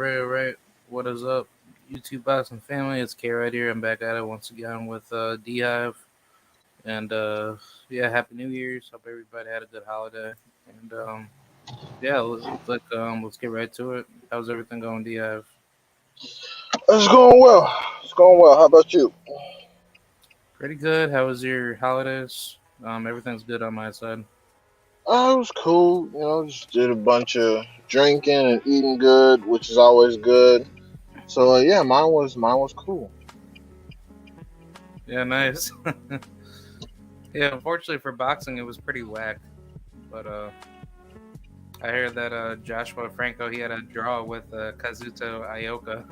All right. What is up, YouTube boxing family? It's K right here. I'm back at it once again with D Hive. And yeah, Happy New Year's. Hope everybody had a good holiday. And yeah, let's get right to it. How's everything going, D Hive? It's going well. It's going well. How about you? Pretty good. How was your holidays? Everything's good on my side. It was cool. Just did a bunch of drinking and eating good, which is always good. So yeah, mine was cool. Yeah, nice. Yeah, unfortunately for boxing, it was pretty whack. But I heard that Joshua Franco he had a draw with Kazuto Ioka.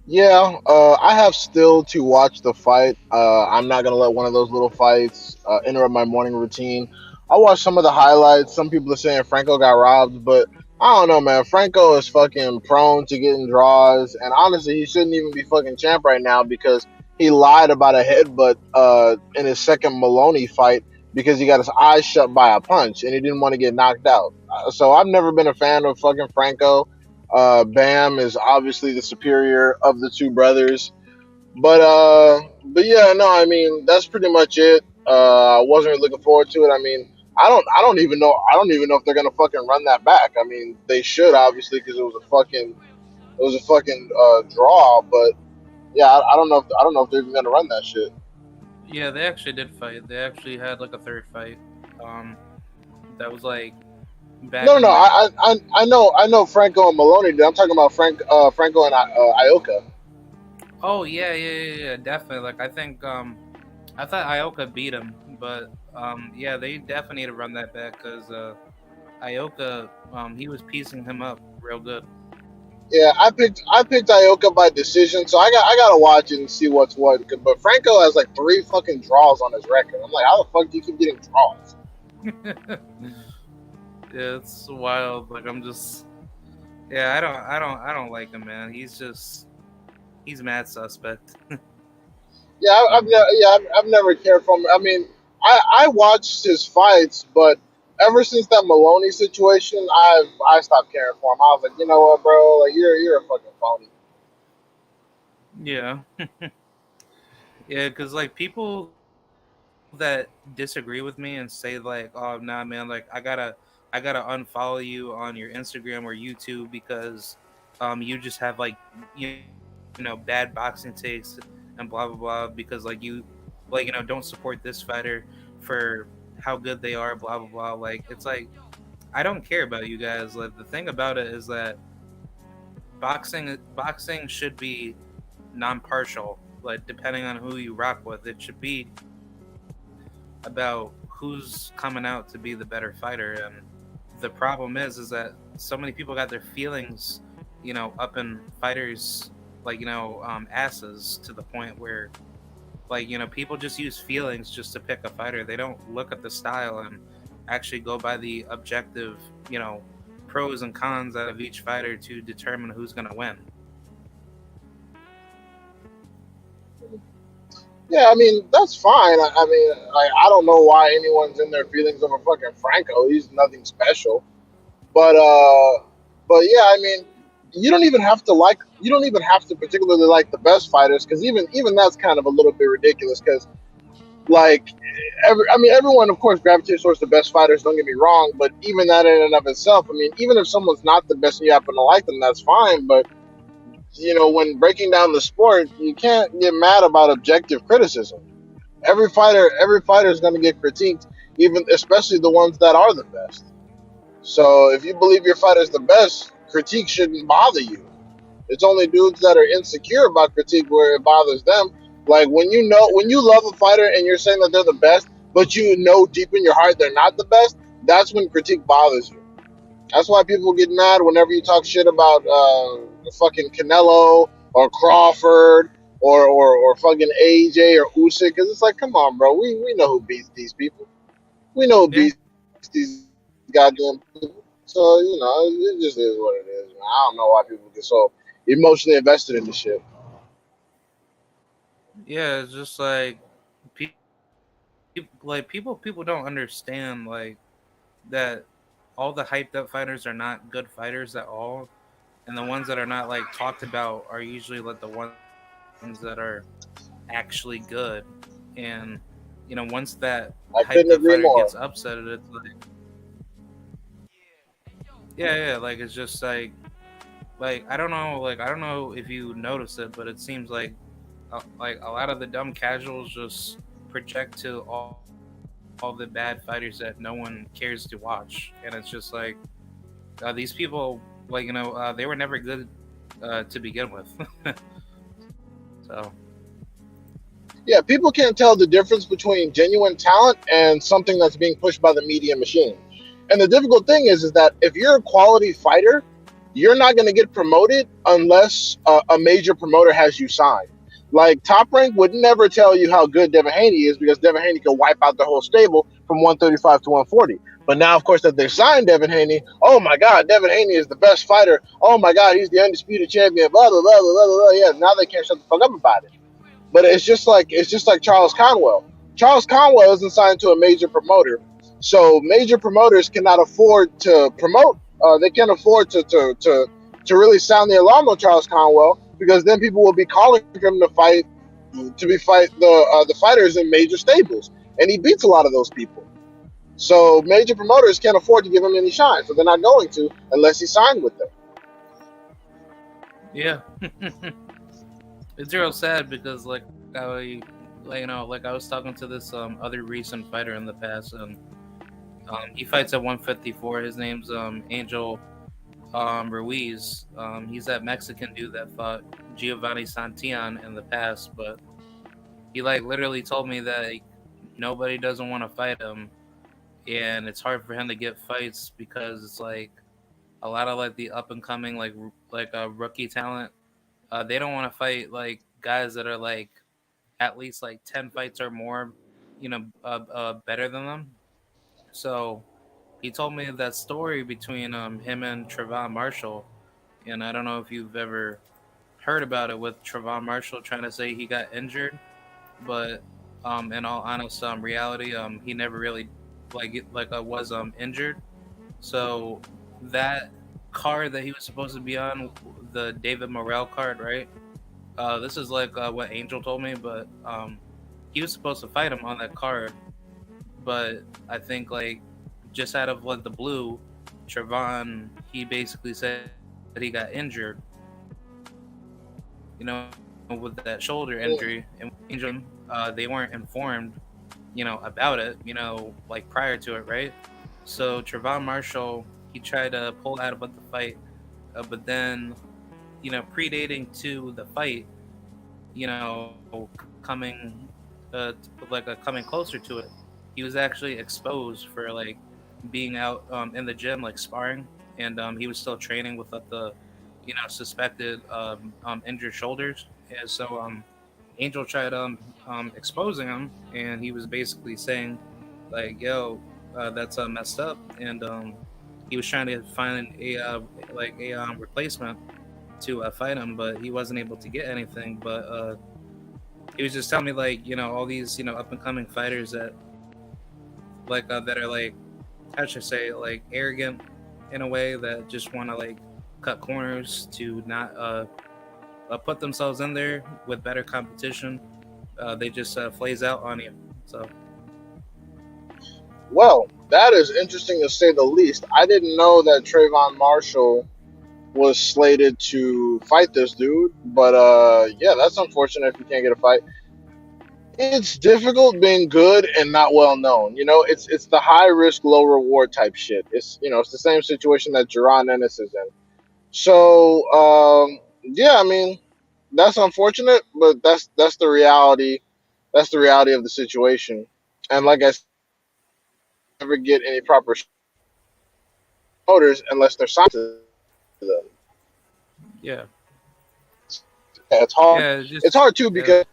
Yeah, I have still to watch the fight. I'm not gonna let one of those little fights interrupt my morning routine. I watched some of the highlights. Some people are saying Franco got robbed, but I don't know, man. Franco is fucking prone to getting draws, and honestly, he shouldn't even be fucking champ right now because he lied about a headbutt in his second Maloney fight because he got his eyes shut by a punch and he didn't want to get knocked out. So I've never been a fan of fucking Franco. Bam is obviously the superior of the two brothers. But yeah, no, I mean that's pretty much it. I wasn't really looking forward to it. I mean, I don't even know if they're gonna fucking run that back. I mean, they should obviously because it was a fucking draw. But yeah, I don't know if they're even gonna run that shit. Yeah, they actually did fight. They actually had like a third fight. Um, that was like back No, no, in no. like I know Franco and Maloney did. I'm talking about Franco and Ioka. oh yeah, definitely. Like I thought Ioka beat him, but yeah, they definitely need to run that back because Ioka he was piecing him up real good. Yeah, I picked Ioka by decision, so I gotta watch it and see what's what. But Franco has like three fucking draws on his record. I'm like, how the fuck do you keep getting draws? Yeah, it's wild. Like I'm just yeah, I don't like him, man. He's mad suspect. Yeah, I've never cared for him. I mean, I watched his fights, but ever since that Maloney situation, I stopped caring for him. I was like, you know what, bro? Like you're a fucking phony. Yeah, yeah, because like people that disagree with me and say like, "Oh, nah, man, like I gotta unfollow you on your Instagram or YouTube because you just have like bad boxing takes and blah blah blah because like don't support this fighter for how good they are, blah blah blah." Like it's like I don't care about you guys. Like the thing about it is that boxing should be non-partial. Like depending on who you rock with, it should be about who's coming out to be the better fighter. And the problem is that so many people got their feelings, up in fighters like asses to the point where like people just use feelings just to pick a fighter. They don't look at the style and actually go by the objective, you know, pros and cons out of each fighter to determine who's going to win. Yeah, I mean that's fine. I mean, like I don't know why anyone's in their feelings over fucking Franco. He's nothing special. But yeah, I mean, you don't even have to particularly like the best fighters because even that's kind of a little bit ridiculous because like I mean everyone of course gravitates towards the best fighters. Don't get me wrong, but even that in and of itself, I mean, even if someone's not the best and you happen to like them, that's fine. But when breaking down the sport, you can't get mad about objective criticism. Every fighter is going to get critiqued, even especially the ones that are the best. So if you believe your fighter's the best, critique shouldn't bother you. It's only dudes that are insecure about critique where it bothers them. Like when you love a fighter and you're saying that they're the best, but you know deep in your heart they're not the best, that's when critique bothers you. That's why people get mad whenever you talk shit about fucking Canelo or Crawford or fucking AJ or Usyk, because it's like, come on, bro, we know who beats these people. We know who Yeah, beats these goddamn people. So it just is what it is, man. I don't know why people get so emotionally invested in this shit. yeah, it's just like people don't understand like that all the hyped up fighters are not good fighters at all. and the ones that are not like talked about are usually like the ones that are actually good. And once that hyped I up couldn't fighter agree gets more. upset, it's like, yeah, like it's just like I don't know if you notice it, but it seems like a lot of the dumb casuals just project to all the bad fighters that no one cares to watch, and it's just like these people, like they were never good to begin with. So Yeah, people can't tell the difference between genuine talent and something that's being pushed by the media machine. And the difficult thing is that if you're a quality fighter, you're not going to get promoted unless a major promoter has you signed. Like Top Rank would never tell you how good Devin Haney is because Devin Haney could wipe out the whole stable from 135 to 140. But now, of course, that they signed Devin Haney, oh my God, Devin Haney is the best fighter. Oh my God, he's the undisputed champion. Blah blah blah blah blah. Blah. Yeah, now they can't shut the fuck up about it. But it's just like Charles Conwell. Charles Conwell isn't signed to a major promoter, so major promoters cannot afford to promote. They can't afford to really sound the alarm on Charles Conwell because then people will be calling for him to fight the fighters in major stables, and he beats a lot of those people. So major promoters can't afford to give him any shine, so they're not going to unless he signed with them. yeah, it's real sad because like I was talking to this other recent fighter in the past, and he fights at 154. His name's Angel Ruiz. He's that Mexican dude that fought Giovanni Santillan in the past, but he like literally told me that nobody doesn't want to fight him, and it's hard for him to get fights because it's like a lot of like the up and coming rookie talent. They don't want to fight like guys that are like at least like 10 fights or more, better than them. So he told me that story between him and Trevon Marshall, and I don't know if you've ever heard about it with Trevon Marshall trying to say he got injured, but in all honest reality, he never really was injured. So that card that he was supposed to be on, the David Morrell card, right? This is like what Angel told me, but he was supposed to fight him on that card, but I think like just out of like the blue, Trevon he basically said he got injured, with that shoulder injury, and when Angel they weren't informed, about it, like prior to it, right? So Trevon Marshall he tried to pull out about the fight, but then predating to the fight, coming coming closer to it, he was actually exposed for like being out in the gym like sparring, and he was still training with the suspected injured shoulders. And so Angel tried exposing him, and he was basically saying like, "Yo, that's messed up," and he was trying to find a replacement to fight him, but he wasn't able to get anything. But he was just telling me like all these up and coming fighters that that are like how should I say like arrogant in a way that just want to like cut corners to not put themselves in there with better competition. They just flays out on you. So Well, that is interesting to say the least. I didn't know that Trayvon Marshall was slated to fight this dude, but yeah, that's unfortunate if you can't get a fight. It's difficult being good and not well known. It's the high risk, low reward type shit. It's the same situation that Jerron Ennis is in. So yeah, I mean that's unfortunate, but that's the reality. That's the reality of the situation. And like I said, never get any proper promoters unless they're signed to them. yeah, Yeah, it's hard. yeah, It's just hard too because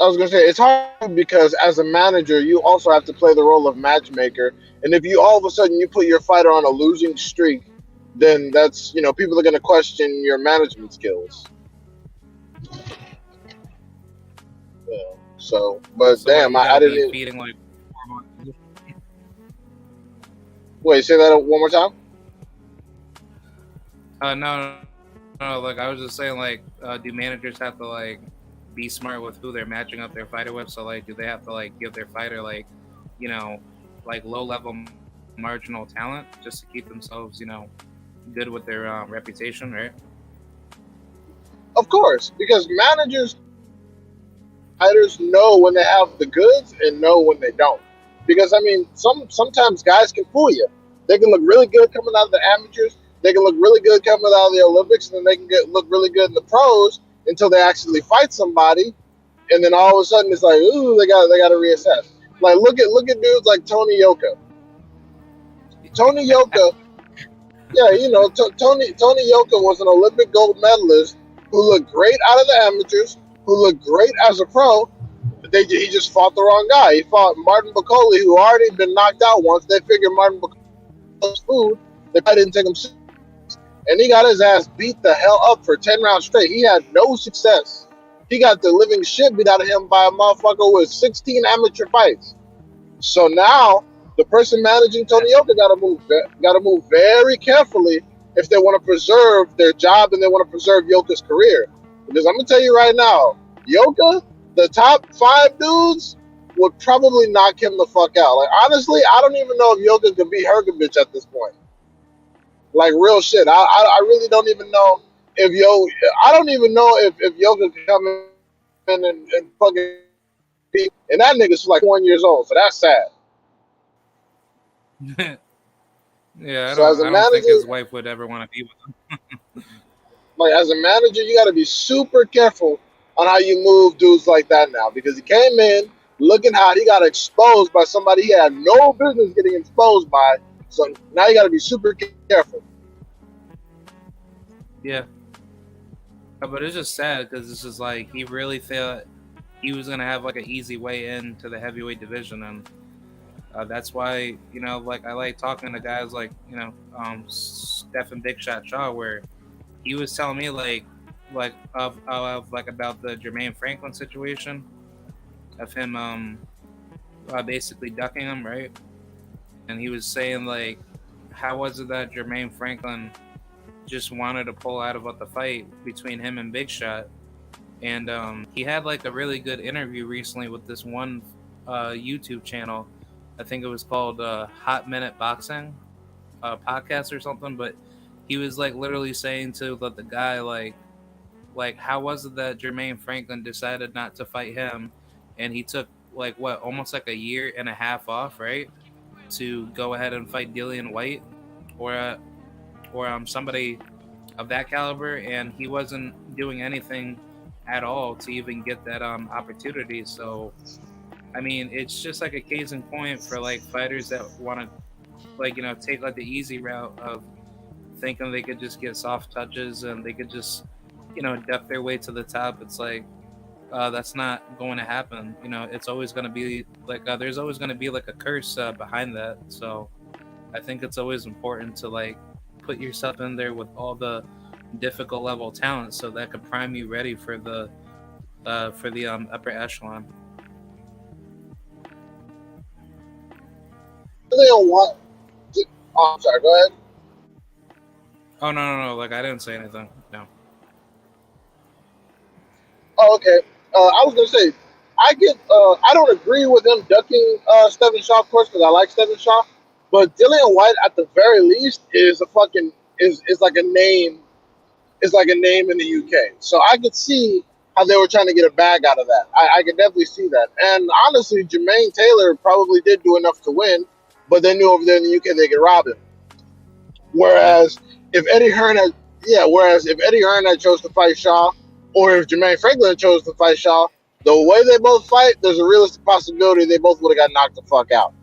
I was gonna say it's hard because as a manager, you also have to play the role of matchmaker. And if you all of a sudden you put your fighter on a losing streak, then that's people are gonna question your management skills. Yeah. So, but so what damn, you I gotta didn't be even, feeding like wait. Say that one more time. No, no. Like I was just saying, like, do managers have to like be smart with who they're matching up their fighter with? So like, do they have to like give their fighter like, you know, like low level marginal talent just to keep themselves, good with their reputation, right? Of course, because managers, fighters know when they have the goods and know when they don't. Because I mean, sometimes guys can fool you. They can look really good coming out of the amateurs. They can look really good coming out of the Olympics, and then they can look really good in the pros until they actually fight somebody, and then all of a sudden it's like, ooh, they got to reassess. Like look at dudes like Tony Yoka. Tony Yoka, yeah, Tony Yoka was an Olympic gold medalist who looked great out of the amateurs, who looked great as a pro. He just fought the wrong guy. He fought Martin Bacoli, who already been knocked out once. They figured Martin Bacoli's food. They probably didn't take him serious, and he got his ass beat the hell up for 10 rounds straight. He had no success. He got the living shit beat out of him by a motherfucker with 16 amateur fights. So now the person managing Tony Yoka got to move very carefully if they want to preserve their job and they want to preserve Yoka's career. Because I'm gonna tell you right now, Yoka, the top 5 dudes would probably knock him the fuck out. Like honestly, I don't even know if Yoka could beat Hergovich at this point. Like real shit. I really don't even know if I don't even know if Yoka can come in and fucking beat. And that nigga's like 1 years old, so that's sad. Yeah, I So as a don't think his manager, wife would ever want to be with him. like as a manager, you got to be super careful on how you move dudes like that now, because he came in looking hot. He got exposed by somebody he had no business getting exposed by. So now you got to be super careful. Yeah, but it's just sad because it's just like he really thought he was gonna have like an easy way into the heavyweight division, and that's why like I like talking to guys like Stephen Big Shot Shaw, where he was telling me like of like about the Jermaine Franklin situation of him basically ducking him, right? And he was saying like, how was it that Jermaine Franklin just wanted to pull out about the fight between him and Big Shot? And he had like a really good interview recently with this one YouTube channel. I think it was called Hot Minute Boxing podcast or something. But he was like literally saying to the guy like how was it that Jermaine Franklin decided not to fight him, and he took like what almost like a year and a half off, right, to go ahead and fight Dillian White or somebody of that caliber, and he wasn't doing anything at all to even get that opportunity. So I mean, it's just like a case in point for like fighters that want to like take like the easy route of thinking they could just get soft touches and they could just duck their way to the top. It's like that's not going to happen. It's always going to be like there's always going to be like a curse behind that. So I think it's always important to like put yourself in there with all the difficult level talent so that could prime you ready for the upper echelon. Oh, I'm sorry. Go ahead. Oh no! Like I didn't say anything. No. Oh, okay. I was gonna say, I don't agree with him ducking Stephen Shaw, of course, because I like Stephen Shaw. But Dillian White, at the very least, is a fucking is like a name. Is like a name in the UK. So I could see how they were trying to get a bag out of that. I could definitely see that. And honestly, Jermaine Taylor probably did do enough to win, but they knew over there in the UK they could rob him. Whereas if Eddie Hearn had chose to fight Shaw, or if Jermaine Franklin chose to fight Shaw, the way they both fight, there's a realistic possibility they both would have got knocked the fuck out.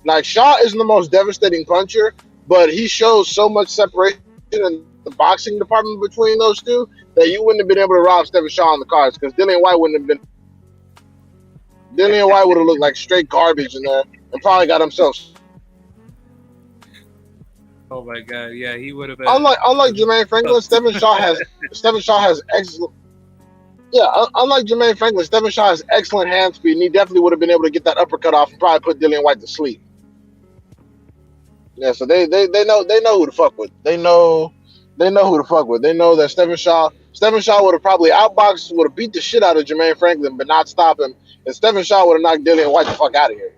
Like Shaw isn't the most devastating puncher, but he shows so much separation in the boxing department between those two that you wouldn't have been able to rob Stephen Shaw on the cards, because Dillian White would have looked like straight garbage in there and probably got himself. Oh my god! Yeah, he would have been. Unlike Jermaine Franklin, Stephen Shaw has excellent. Yeah, unlike Jermaine Franklin, Stephen Shaw has excellent hand speed, and he definitely would have been able to get that uppercut off and probably put Dillian White to sleep. Yeah, so they know who to fuck with. They know They know who to fuck with. They know that Stephen Shaw would have probably outboxed, would have beat the shit out of Jermaine Franklin, but not stop him. And Stephen Shaw would have knocked Dillian White the fuck out of here.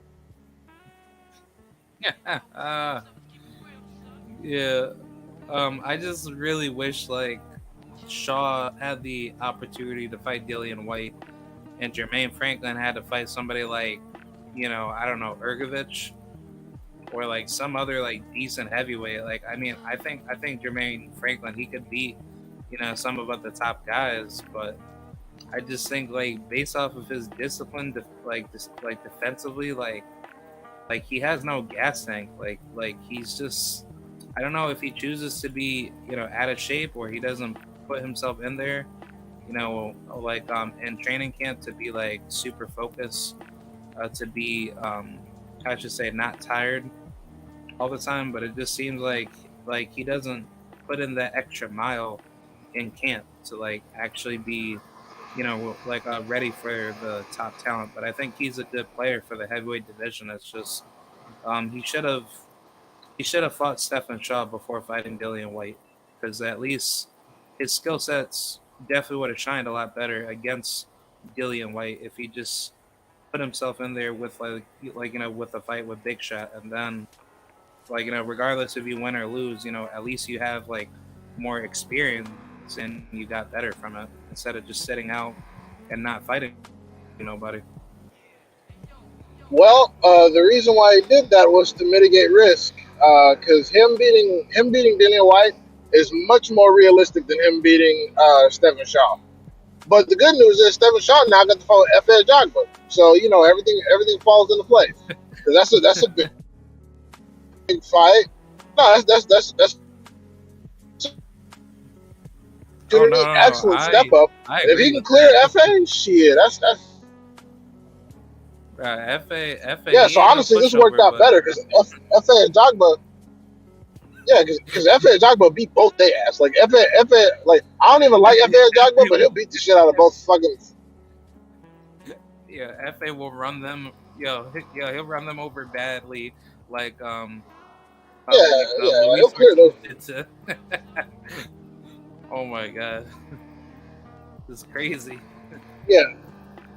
Yeah. I just really wish like Shaw had the opportunity to fight Dillian White, and Jermaine Franklin had to fight somebody like, I don't know, Ergovich, or like some other like decent heavyweight. Like, I mean, I think Jermaine Franklin, he could beat, some of the top guys, but I just think like based off of his discipline, like defensively, like he has no gas tank. Like he's just, I don't know if he chooses to be, out of shape, or he doesn't put himself in there, like in training camp to be like super focused, to be I should say not tired all the time. But it just seems like he doesn't put in that extra mile in camp to like actually be, like ready for the top talent. But I think he's a good player for the heavyweight division. It's just he should have fought Stephen Shaw before fighting Dillian White, because at least his skill sets definitely would have shined a lot better against Dillian White if he just put himself in there with with a fight with Big Shot, and then regardless if you win or lose, at least you have like more experience and you got better from it instead of just sitting out and not fighting nobody. Well, the reason why he did that was to mitigate risk, because him beating Dillian White is much more realistic than him beating Stephen Shaw. But the good news is Stephen Shaw now got to fight F.A. Jogba, so everything falls into place. Because that's a big fight. No, that's Oh no, no, no. excellent step up. I If agree he can with clear that. FA, shit, that's FA, yeah. he So ain't no honestly, this worked pushover, out but better because FA and Jogba, yeah, because FA and Jogba beat both their ass. Like FA, like I don't even like FA and Jogba, but he'll beat the shit out of both fucking. yeah, FA will run them. He'll run them over badly, like Yeah, yeah, he'll Luis clear those. Ortiz did to. Oh my god, this is crazy. Yeah,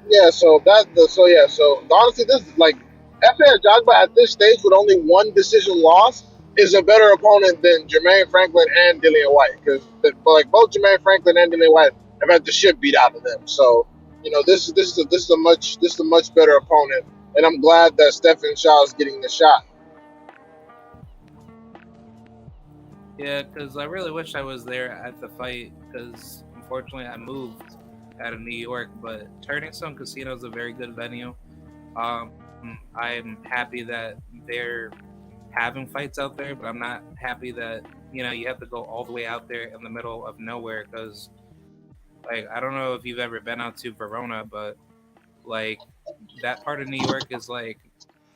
yeah. So honestly, this like FA and Jogba at this stage with only one decision loss is a better opponent than Jermaine Franklin and Dillian White because like both Jermaine Franklin and Dillian White have had the shit beat out of them. So this is a much better opponent, and I'm glad that Stephen Shaw is getting the shot. Yeah, because I really wish I was there at the fight, because unfortunately I moved out of New York. But Turning Stone Casino is a very good venue. I'm happy that they're having fights out there, but I'm not happy that you have to go all the way out there in the middle of nowhere. Because like I don't know if you've ever been out to Verona, but like that part of New York is like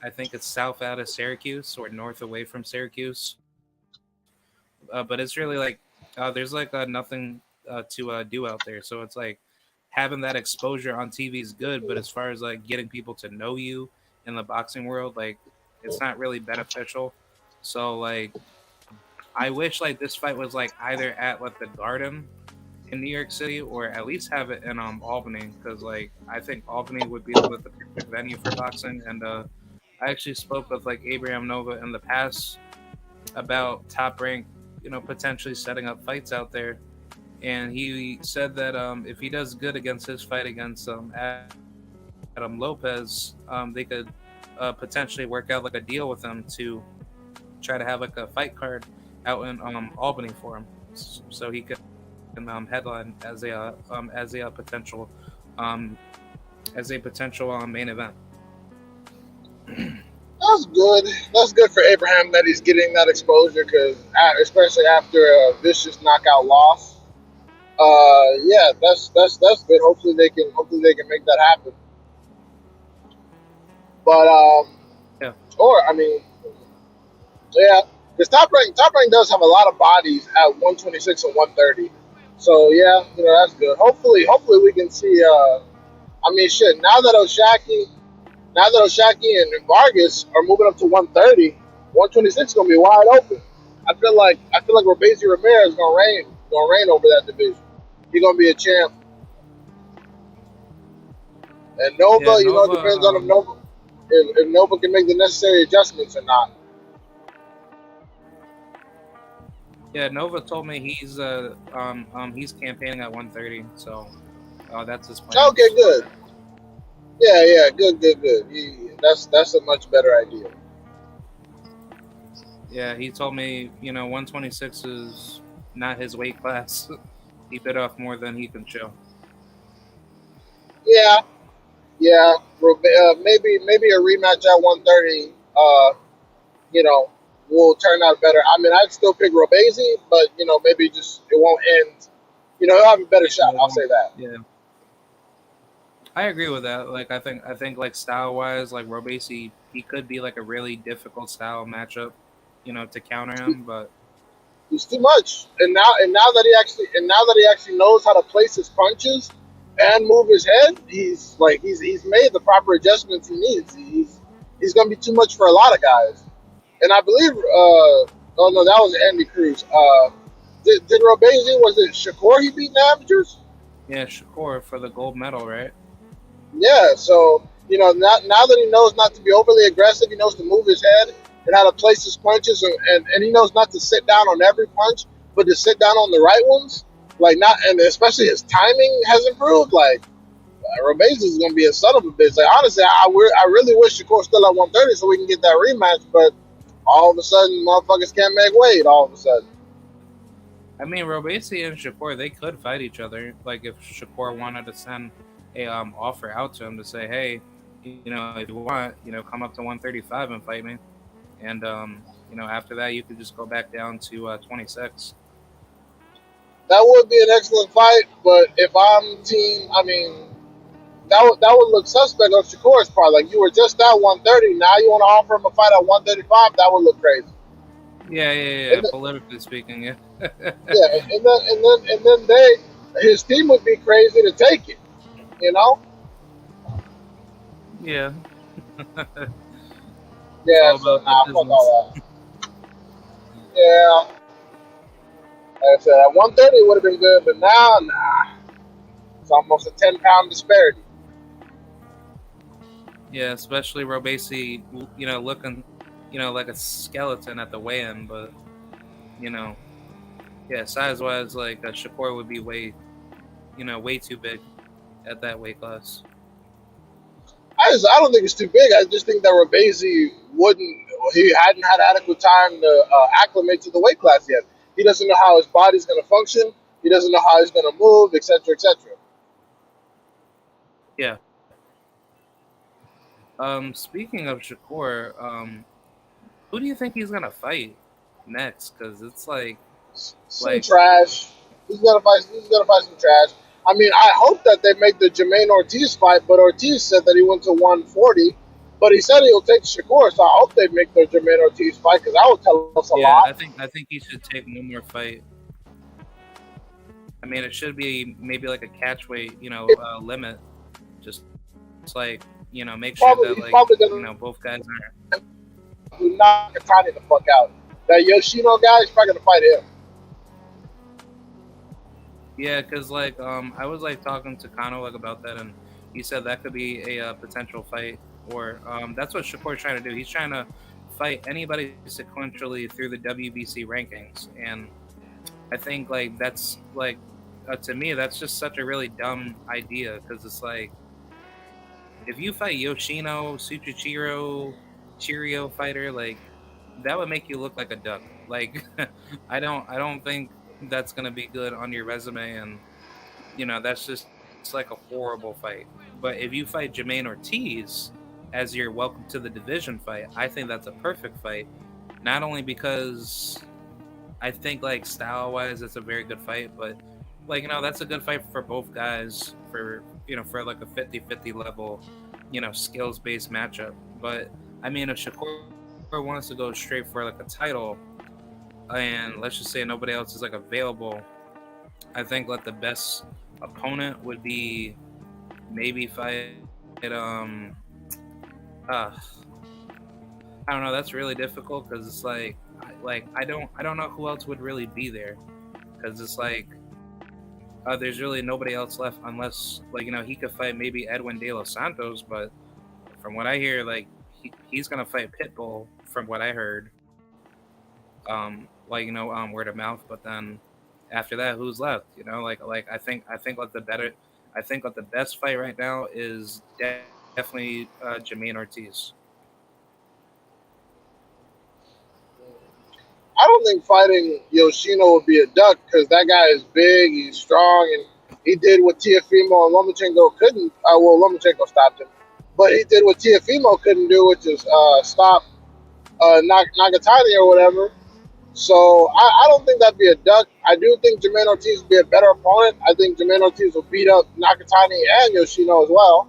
I think it's south out of Syracuse or north away from Syracuse. But it's really like there's like nothing to do out there. So it's like having that exposure on TV is good, but as far as like getting people to know you in the boxing world, like it's not really beneficial. So like I wish like this fight was like either at like the Garden in New York City, or at least have it in Albany, because like I think Albany would be like, the perfect venue for boxing. And I actually spoke with like Abraham Nova in the past about Top Rank, potentially setting up fights out there. And he said that if he does good against his fight against Adam Lopez, they could potentially work out like a deal with him to try to have like a fight card out in Albany for him, so he could headline as a potential main event. That's good. That's good for Abraham that he's getting that exposure because especially after a vicious knockout loss. Yeah, that's good. Hopefully they can make that happen. But Yeah, or I mean, yeah, because Top Rank does have a lot of bodies at 126 and 130. So yeah, that's good. Hopefully we can see. I mean, shit. Now that Oshaki and Vargas are moving up to 130, 126 is gonna be wide open. I feel like Robeisy Ramirez gonna reign over that division. He's gonna be a champ. And Yeah, Nova, it Nova. depends on if Nova can make the necessary adjustments or not. Yeah, Nova told me he's campaigning at 130, so that's his Okay, plans. good. Yeah, yeah, good, good, good. That's a much better idea. Yeah, he told me 126 is not his weight class. He bit off more than he can chew. Yeah, yeah. Maybe a rematch at 130. You know, will turn out better. I mean, I'd still pick Robeisy, but maybe just it won't end. He'll have a better Yeah, shot. I'll say that. yeah, I agree with that. Like I think like style wise, like Robesi, he could be like a really difficult style matchup, to counter him. But He's too much. And now that he actually knows how to place his punches and move his head, he's made the proper adjustments he needs. He's gonna be too much for a lot of guys. And I believe oh no, that was Andy Cruz. Did Robeisy, was it Shakur he beat in the amateurs? yeah, Shakur for the gold medal, right? Yeah, so now that he knows not to be overly aggressive, he knows to move his head and how to place his punches, and he knows not to sit down on every punch, but to sit down on the right ones. Like not, and especially his timing has improved. Like Robeisy is going to be a son of a bitch. Like honestly, I really wish Shakur still at 130 so we can get that rematch. But all of a sudden, motherfuckers can't make weight. All of a sudden, I mean, Robesi and Shakur, they could fight each other. Like if Shakur wanted to send a offer out to him to say, hey, if you want, come up to 135 and fight me, and after that you could just go back down to 26. that would be an excellent fight. But if I'm team, I mean, that would look suspect on Shakur's part. Like you were just at 130, now you want to offer him a fight at 135. That would look crazy. Yeah, yeah, yeah. And Politically speaking, yeah. yeah, and then his team would be crazy to take it. You know? Yeah, it's Yeah. all So about the fuck business. all that. Yeah. Like I said, at 130 would have been good, but now, nah. It's almost a 10-pound disparity. Yeah, especially Robesi, looking, like a skeleton at the weigh-in, but you know, yeah, size-wise, like Shakur would be way too big at that weight class. I don't think it's too big. I just think that Rabezi wouldn't. He hadn't had adequate time to acclimate to the weight class yet. He doesn't know how his body's going to function. He doesn't know how he's going to move, etc., etc. Yeah. Speaking of Shakur, who do you think he's gonna fight next? Because it's Some like, trash. He's gonna fight some trash. I mean, I hope that they make the Jermaine Ortiz fight, but Ortiz said that he went to 140, but he said he'll take Shakur. So I hope they make the Jermaine Ortiz fight because that would tell us a yeah, lot. I think he should take one more fight. I mean, it should be maybe like a catch weight, limit. Just like make sure that He's probably gonna both guys are. knock Katani the fuck out. That Yoshino guy is probably gonna fight him. Yeah, because I was like talking to Kano like about that, and he said that could be a potential fight, or that's what Shakur's trying to do. He's trying to fight anybody sequentially through the WBC rankings, and I think like that's like to me that's just such a really dumb idea because it's like if you fight Yoshino, Suchichiro, Chirio fighter, like that would make you look like a duck. Like I don't think that's gonna be good on your resume, and that's just it's like a horrible fight. But if you fight Jermaine Ortiz as your welcome to the division fight, I think that's a perfect fight. Not only because I think like style wise it's a very good fight, but like that's a good fight for both guys for for like a 50-50 level, skills based matchup. But I mean if Shakur wants to go straight for like a title and let's just say nobody else is like available, I think like the best opponent would be maybe fight uh I don't know, that's really difficult because it's like I don't know who else would really be there, because it's like there's really nobody else left unless he could fight maybe Edwin De Los Santos, but from what I hear, he's gonna fight Pitbull from what I heard. Word of mouth. But then after that, who's left? I think like the best fight right now is definitely Jermaine Ortiz. I don't think fighting Yoshino would be a duck because that guy is big, he's strong, and he did what Tiafimo and Lomachenko couldn't. Well, Lomachenko stopped him, but he did what Tiafimo couldn't do, which is stop Nagatani or whatever. So I don't think that'd be a duck. I do think Jermaine Ortiz would be a better opponent. I think Jermaine Ortiz will beat up Nakatani and Yoshino as well.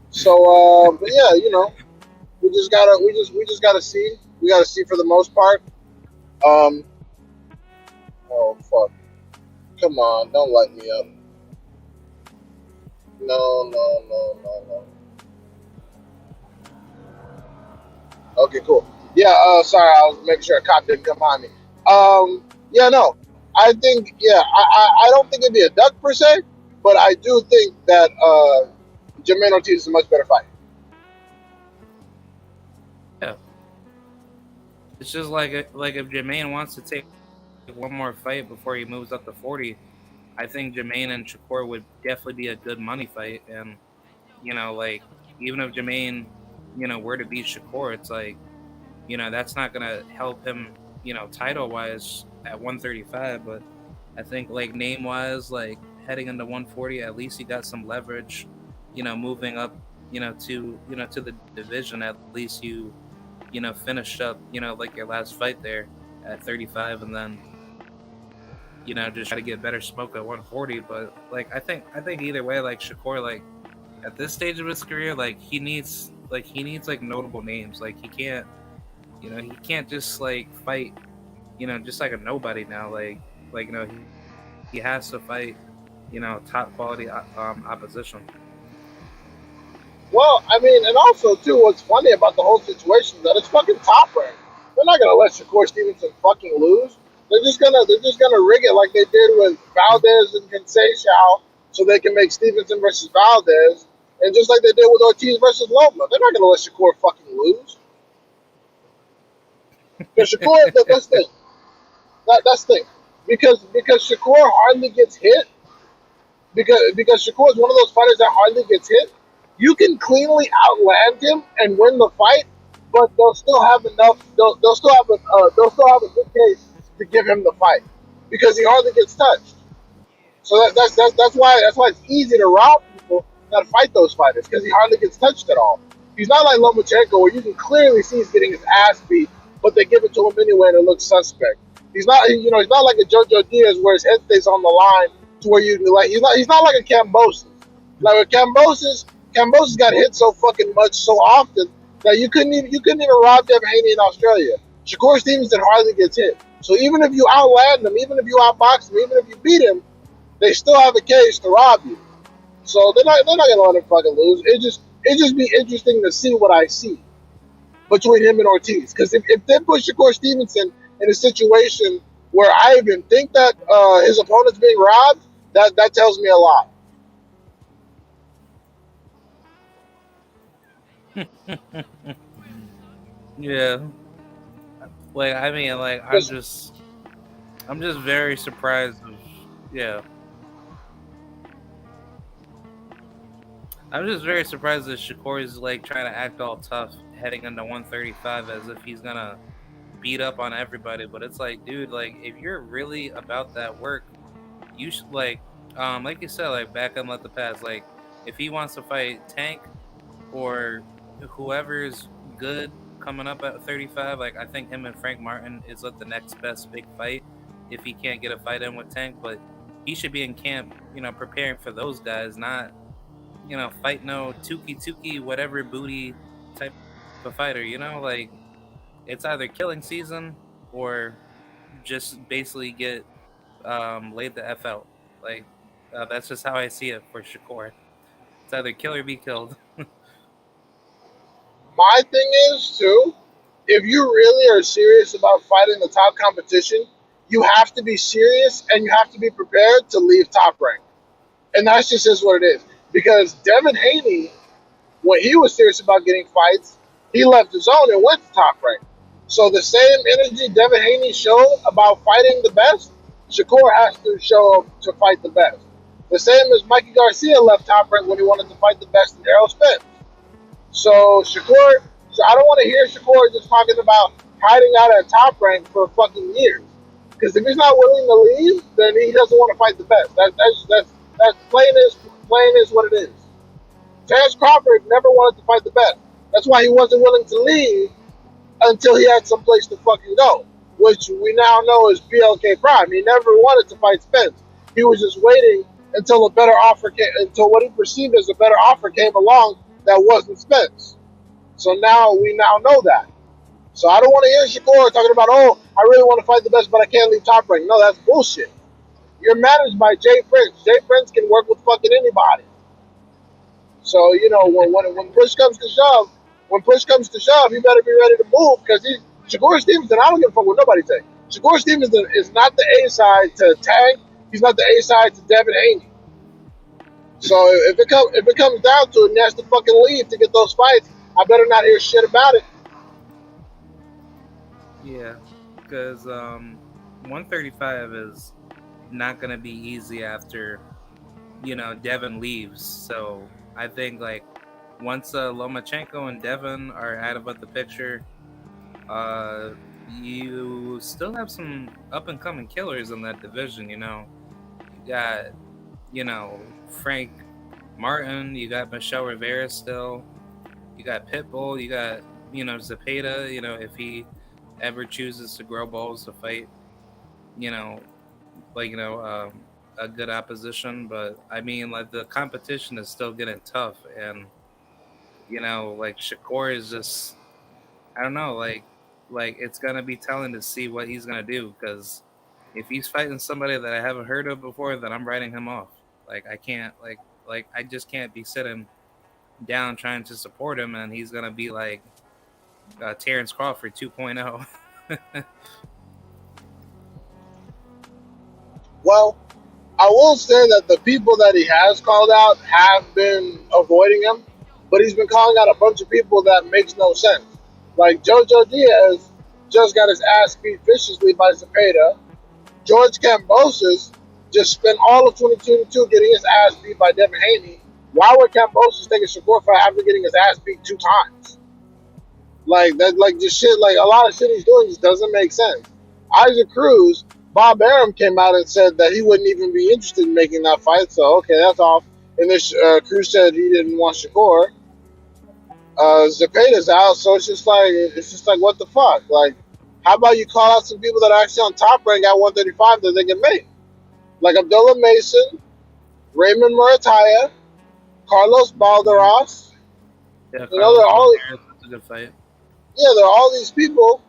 So, but yeah, we just gotta see. We gotta see for the most part. Um, oh fuck! Come on, don't light me up. No, no, no, no, no. Okay, cool. Yeah, sorry, I was making sure a cop didn't come on me. Yeah, no, I think, yeah, I don't think it'd be a duck per se, but I do think that Jermaine Ortiz is a much better fighter. Yeah, it's just like if Jermaine wants to take one more fight before he moves up to 40, I think Jermaine and Shakur would definitely be a good money fight. And even if Jermaine were to beat Shakur, it's like that's not gonna help him title wise at 135. But I think name wise, heading into 140, at least you got some leverage. Moving up, to the division. At least you finished up, your last fight there at 35, and then just try to get better smoke at 140. But I think either way, Shakur, at this stage of his career, he needs notable names. He can't just fight, just like a nobody now. He has to fight, top quality opposition. Well, I mean, and also too, what's funny about the whole situation is that it's fucking top rank. They're not gonna let Shakur Stevenson fucking lose. They're just gonna rig it like they did with Valdez and Conceição, so they can make Stevenson versus Valdez, and just like they did with Ortiz versus Loma. They're not gonna let Shakur fucking lose. Because Shakur, that's the thing. That's the thing. Because Shakur hardly gets hit. Because Shakur is one of those fighters that hardly gets hit. You can cleanly outland him and win the fight, but they'll still have enough. They'll still have a good case to give him the fight because he hardly gets touched. So that's why it's easy to rob people that fight those fighters because he hardly gets touched at all. He's not like Lomachenko where you can clearly see he's getting his ass beat, but they give it to him anyway and it looks suspect. He's not like a Jojo Diaz where his head stays on the line to where you like. He's not like a Cambosis. Like with Cambosis got hit so fucking much so often that you couldn't even rob Devin Haney in Australia. Shakur Stevenson hardly gets hit. So even if you outland him, even if you outbox him, even if you beat him, they still have a case to rob you. So they're not gonna let him fucking lose. It just be interesting to see what I see between him and Ortiz. Because if they put Shakur Stevenson in a situation where I even think that his opponent's being robbed, that tells me a lot. Yeah, I mean, Because I'm just very surprised. Yeah, I'm just very surprised that Shakur is trying to act all tough heading into 135 as if he's gonna beat up on everybody. But it's dude, if you're really about that work, you should like you said, back and let the pass. If he wants to fight Tank or whoever's good coming up at 35, I think him and Frank Martin is the next best big fight if he can't get a fight in with Tank. But he should be in camp, preparing for those guys, not fight no Tuki whatever booty type of fighter. It's either killing season or just basically get laid the f out. Like that's just how I see it for Shakur. It's either kill or be killed. my thing is too. if you really are serious about fighting the top competition, you have to be serious and you have to be prepared to leave Top Rank. And that's just is what it is. Because Devin Haney, when he was serious about getting fights, he left the zone and went to Top Rank. So the same energy Devin Haney showed about fighting the best, Shakur has to show to fight the best. The same as Mikey Garcia left Top Rank when he wanted to fight the best in Errol Spence. So Shakur, so I don't want to hear Shakur just talking about hiding out at Top Rank for fucking years. Because if he's not willing to leave, then he doesn't want to fight the best. That's plain is what it is. Terrence Crawford never wanted to fight the best. That's why he wasn't willing to leave until he had some place to fucking go, which we now know is PLK Prime. He never wanted to fight Spence. He was just waiting until a better offer came, until what he perceived as a better offer came along that wasn't Spence. So now we now know that. So I don't want to hear Shakur talking about, oh, I really want to fight the best, but I can't leave Top Rank. No, that's bullshit. You're managed by Jay Prince. Jay Prince can work with fucking anybody. So when push comes to shove, you better be ready to move because Shakur Stevenson. I don't give a fuck what nobody say. Shakur Stevenson is not the A side to Tank. He's not the A side to Devin Haney. So if it comes down to it, and he has to fucking leave to get those fights, I better not hear shit about it. Yeah, because 135 is not gonna be easy after Devin leaves. So I think like once Lomachenko and Devin are out of the picture, you still have some up and coming killers in that division. You got Frank Martin, you got Michelle Rivera still, you got Pitbull, you got Zepeda. If he ever chooses to grow balls to fight, a good opposition. But I mean, like, the competition is still getting tough, and like Shakur is just, I don't know, like it's gonna be telling to see what he's gonna do, because if he's fighting somebody that I haven't heard of before, then I'm writing him off. Like I can't, like I just can't be sitting down trying to support him, and he's gonna be like Terrence Crawford 2.0. Well, I will say that the people that he has called out have been avoiding him, but he's been calling out a bunch of people that makes no sense. Like Jojo Diaz just got his ass beat viciously by Zepeda. George Kambosos just spent all of 2022 getting his ass beat by Devin Haney. Why would Kambosos take a Shakur fight after getting his ass beat 2 times? Like that, like just shit. Like a lot of shit he's doing just doesn't make sense. Isaac Cruz, Bob Arum came out and said that he wouldn't even be interested in making that fight. So okay, that's off. And this Cruz said he didn't want Shakur. Zepeda's out, so it's just like what the fuck? Like, how about you call out some people that are actually on Top Rank at 135 that they can make? Like Abdullah Mason, Raymond Murataya, Carlos Balderas. Yeah, They're all that's a good fight. Yeah, there are all these people,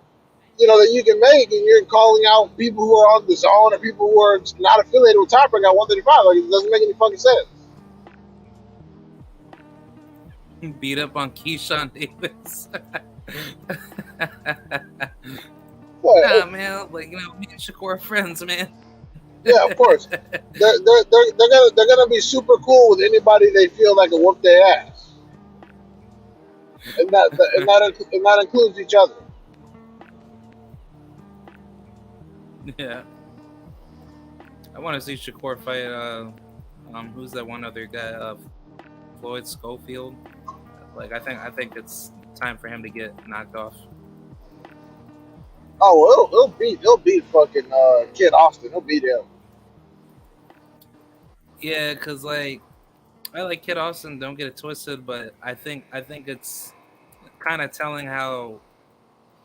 that you can make, and you're calling out people who are on the zone or people who are not affiliated with Top Rank at 135. Like, it doesn't make any fucking sense. Beat up on Keyshawn Davis. What? Nah, man, like me and Shakur are friends, man. Yeah, of course. They're gonna be super cool with anybody they feel like will whoop their ass, and that includes each other. Yeah, I want to see Shakur fight. Who's that one other guy? Floyd Schofield. Like I think it's time for him to get knocked off. Oh, well, he'll beat fucking Kid Austin. He'll beat him. Yeah, cause like I like Kid Austin. Don't get it twisted, but I think it's kind of telling how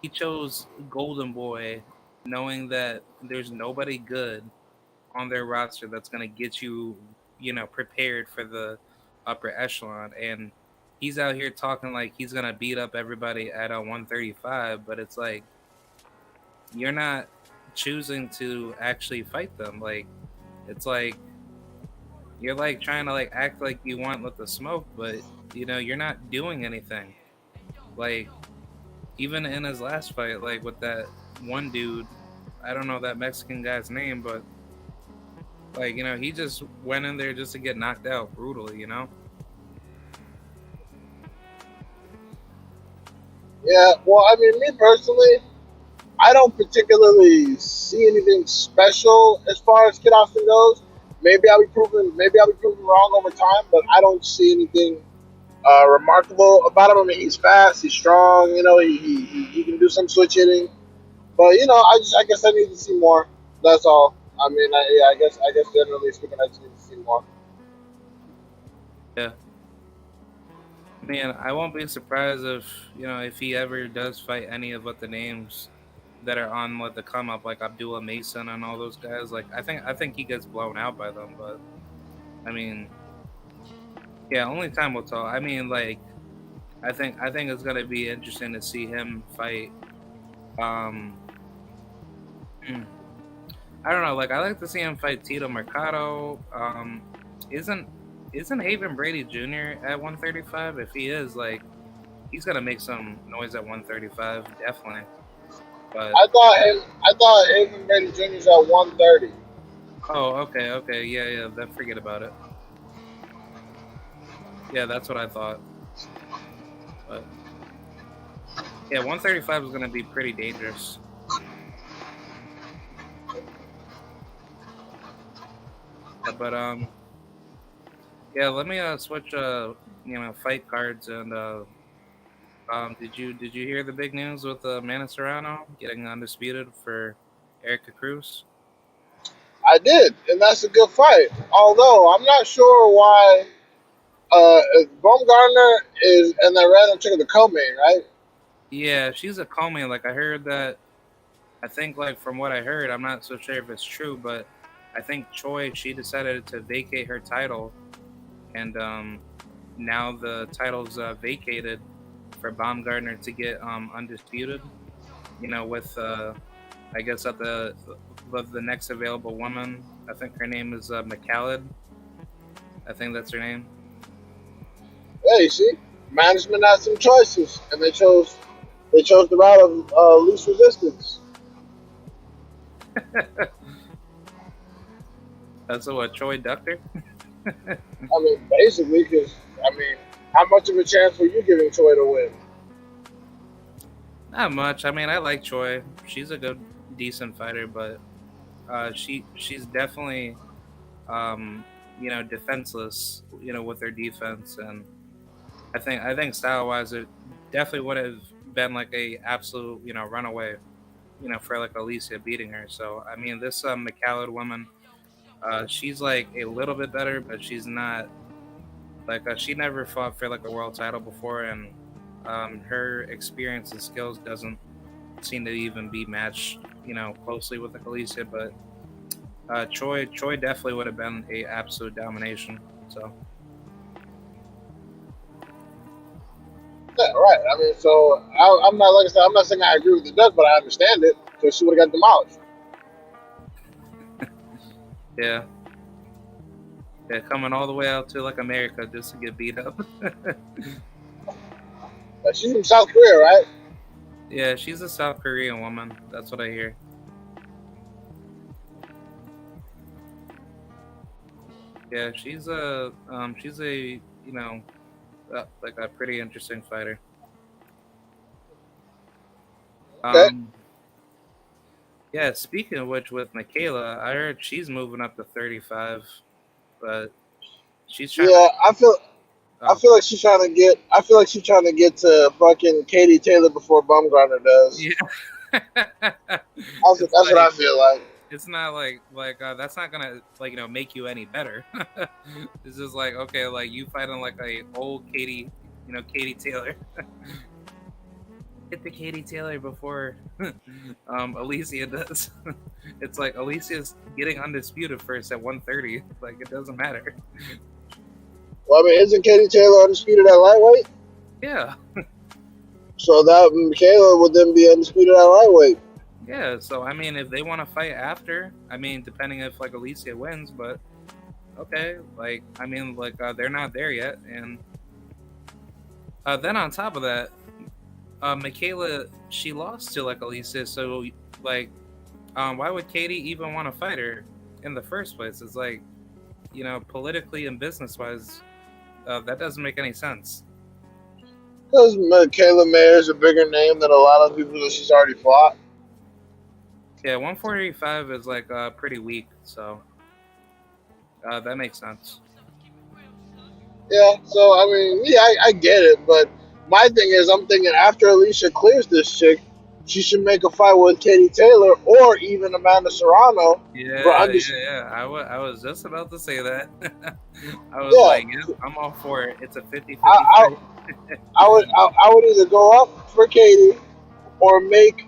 he chose Golden Boy, knowing that there's nobody good on their roster that's gonna get you, prepared for the upper echelon. And he's out here talking like he's gonna beat up everybody at a 135, but it's like you're not choosing to actually fight them. Like it's like you're like trying to like act like you want with the smoke, but you're not doing anything. Like even in his last fight, like with that one dude, I don't know that Mexican guy's name, but like he just went in there just to get knocked out brutally. Yeah, well, I mean, me personally, I don't particularly see anything special as far as Kid Austin goes. Maybe I'll be proven wrong over time, but I don't see anything remarkable about him. I mean, he's fast, he's strong. He can do some switch hitting, but I guess I need to see more. That's all. I mean, yeah, I guess generally speaking, I just need to see more. Yeah. Man, I won't be surprised if he ever does fight any of what the names that are on what the come up, like Abdullah Mason and all those guys. Like I think he gets blown out by them, but I mean, yeah, only time will tell. I mean, like I think it's gonna be interesting to see him fight. Um, hmm, I don't know. Like I like to see him fight Tito Mercado. Isn't isn't Haven Brady Jr. at 135? If he is, like, he's gonna make some noise at 135, definitely. But I thought Avery Brady Jr.'s at 130. oh, okay, okay, yeah, yeah. Then forget about it. Yeah, that's what I thought. But yeah, 135 is gonna be pretty dangerous. But yeah. Let me switch fight cards and did you hear the big news with Mana Serrano getting undisputed for Erica Cruz? I did, and that's a good fight. Although I'm not sure why Baumgartner is and that random chick of the co-main, right? Yeah, she's a co-main. Like I heard that. I think like from what I heard, I'm not so sure if it's true, but I think Choi she decided to vacate her title, and now the title's vacated for Baumgartner to get undisputed. With I guess at the next available woman. I think her name is McCallid. I think that's her name. Yeah, you see, management had some choices, and they chose the route of least resistance. That's what Choi Ductor. I mean, basically, because I mean, how much of a chance were you giving Choi to win? Not much. I mean, I like Choi. She's a good, decent fighter, but she's definitely defenseless. With her defense, and I think style wise, it definitely would have been like a absolute runaway. For like Alicia beating her. So I mean, this McCallard woman, she's like a little bit better, but she's not like she never fought for like a world title before, and her experience and skills doesn't seem to even be matched, closely with like Alicia. But Choi definitely would have been a absolute domination. So Yeah, right. I mean, so I'm not like I said, I'm not saying I agree with the judge, but I understand it because she would have got demolished. yeah, yeah, coming all the way out to like America just to get beat up. Like, she's from South Korea, right? Yeah, she's a South Korean woman. That's what I hear. Yeah, she's a like a pretty interesting fighter. Okay. Um, yeah. Speaking of which, with Michaela, I heard she's moving up to 35, but she's trying to. Yeah, I Oh, feel like she's trying to get. I feel like she's trying to get to fucking Katie Taylor before Baumgartner does. yeah. It's That's what I like feel like. it's not like that's not gonna like make you any better. It's just like okay, like you fighting like a old Katie Taylor. Hit the Katie Taylor before Alicia does. It's like Alicia's getting undisputed first at 130. Like it doesn't matter. Well, I mean, isn't Katie Taylor undisputed at lightweight? Yeah, So that Michaela would then be undisputed at lightweight. yeah. So I mean, if they want to fight after, I mean, depending if like Alicia wins, but okay, like I mean, like they're not there yet, and then on top of that, Michaela, she lost to like Alicia, so like, why would Katie even want to fight her in the first place? It's like, politically and business wise, that doesn't make any sense. Because Michaela Mayer is a bigger name than a lot of people that she's already fought. Yeah, 145 is like pretty weak, so that makes sense. Yeah, so I mean, yeah, I get it, but my thing is, I'm thinking after Alicia clears this chick, she should make a fight with Katie Taylor or even Amanda Serrano for Yeah, under. yeah, yeah. I was just about to say that. I was Yeah, like, yep, I'm all for it. It's a 50-50 I, fight. I would either go up for Katie or make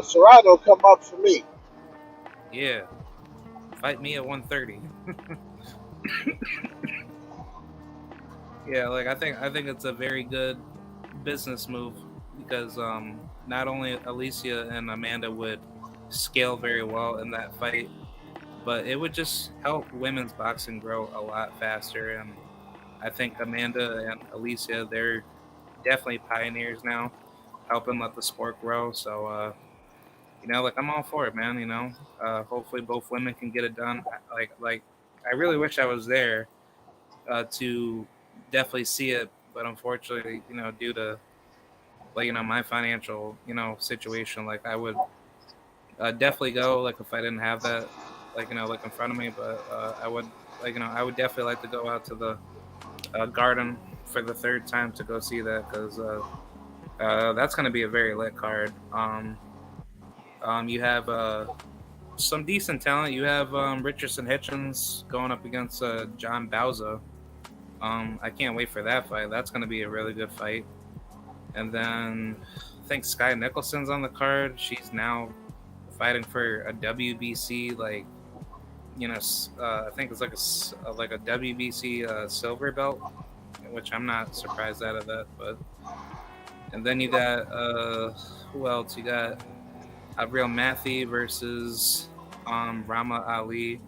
Serrano come up for me. Yeah, fight me at 130. Yeah, like I think it's a very good business move because not only Alicia and Amanda would scale very well in that fight, but it would just help women's boxing grow a lot faster. And I think Amanda and Alicia, they're definitely pioneers now, helping let the sport grow. So like I'm all for it, man. Hopefully both women can get it done. Like I really wish I was there to definitely see it, but unfortunately, due to like my financial situation, like I would definitely go like if I didn't have that like in front of me, but I would I would definitely like to go out to the garden for the third time to go see that because that's going to be a very lit card. You have some decent talent. You have Richardson Hitchens going up against John Bauza. I can't wait for that fight. That's going to be a really good fight. And then I think Sky Nicholson's on the card. She's now fighting for a WBC, like I think it's like a WBC silver belt, which I'm not surprised out of that. But and then you got who else? You got Avril Mathy versus Rama Ali.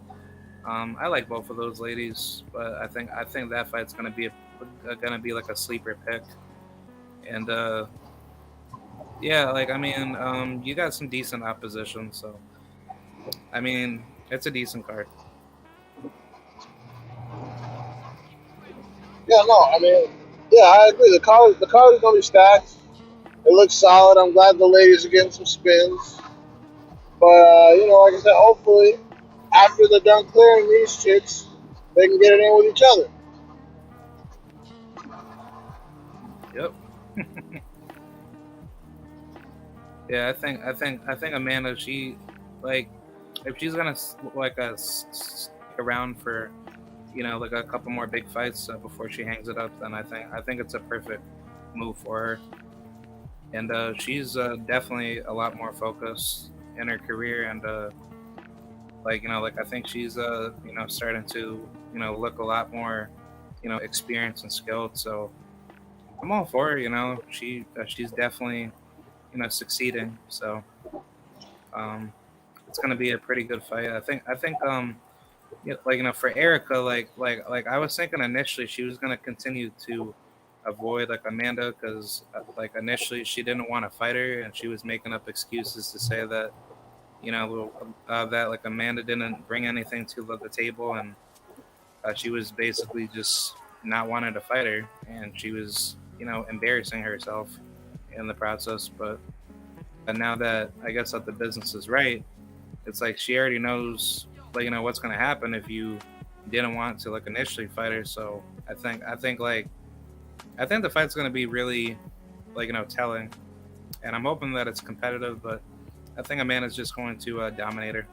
I like both of those ladies, but I think that fight's gonna be like a sleeper pick. And yeah, like I mean, you got some decent opposition, so I mean, it's a decent card. Yeah, no, I mean, yeah, I agree. The card is gonna be stacked. It looks solid. I'm glad the ladies are getting some spins. But like I said, hopefully after they're done clearing these chicks, they can get it in with each other. Yep. Yeah, I think Amanda, she like if she's gonna stick around for like a couple more big fights before she hangs it up, then I think it's a perfect move for her. And she's definitely a lot more focused in her career, and like I think she's starting to look a lot more experienced and skilled. So I'm all for her. She's definitely succeeding. So um, it's gonna be a pretty good fight. I think like for Erica, like I was thinking initially she was gonna continue to avoid like Amanda because like initially she didn't want to fight her and she was making up excuses to say that that like Amanda didn't bring anything to the table and she was basically just not wanting to fight her and she was embarrassing herself in the process. But now that I guess that the business is right, it's like she already knows like what's gonna happen if you didn't want to like initially fight her. So I think the fight's gonna be really like telling, and I'm hoping that it's competitive. But I think Amanda's just going to dominate her.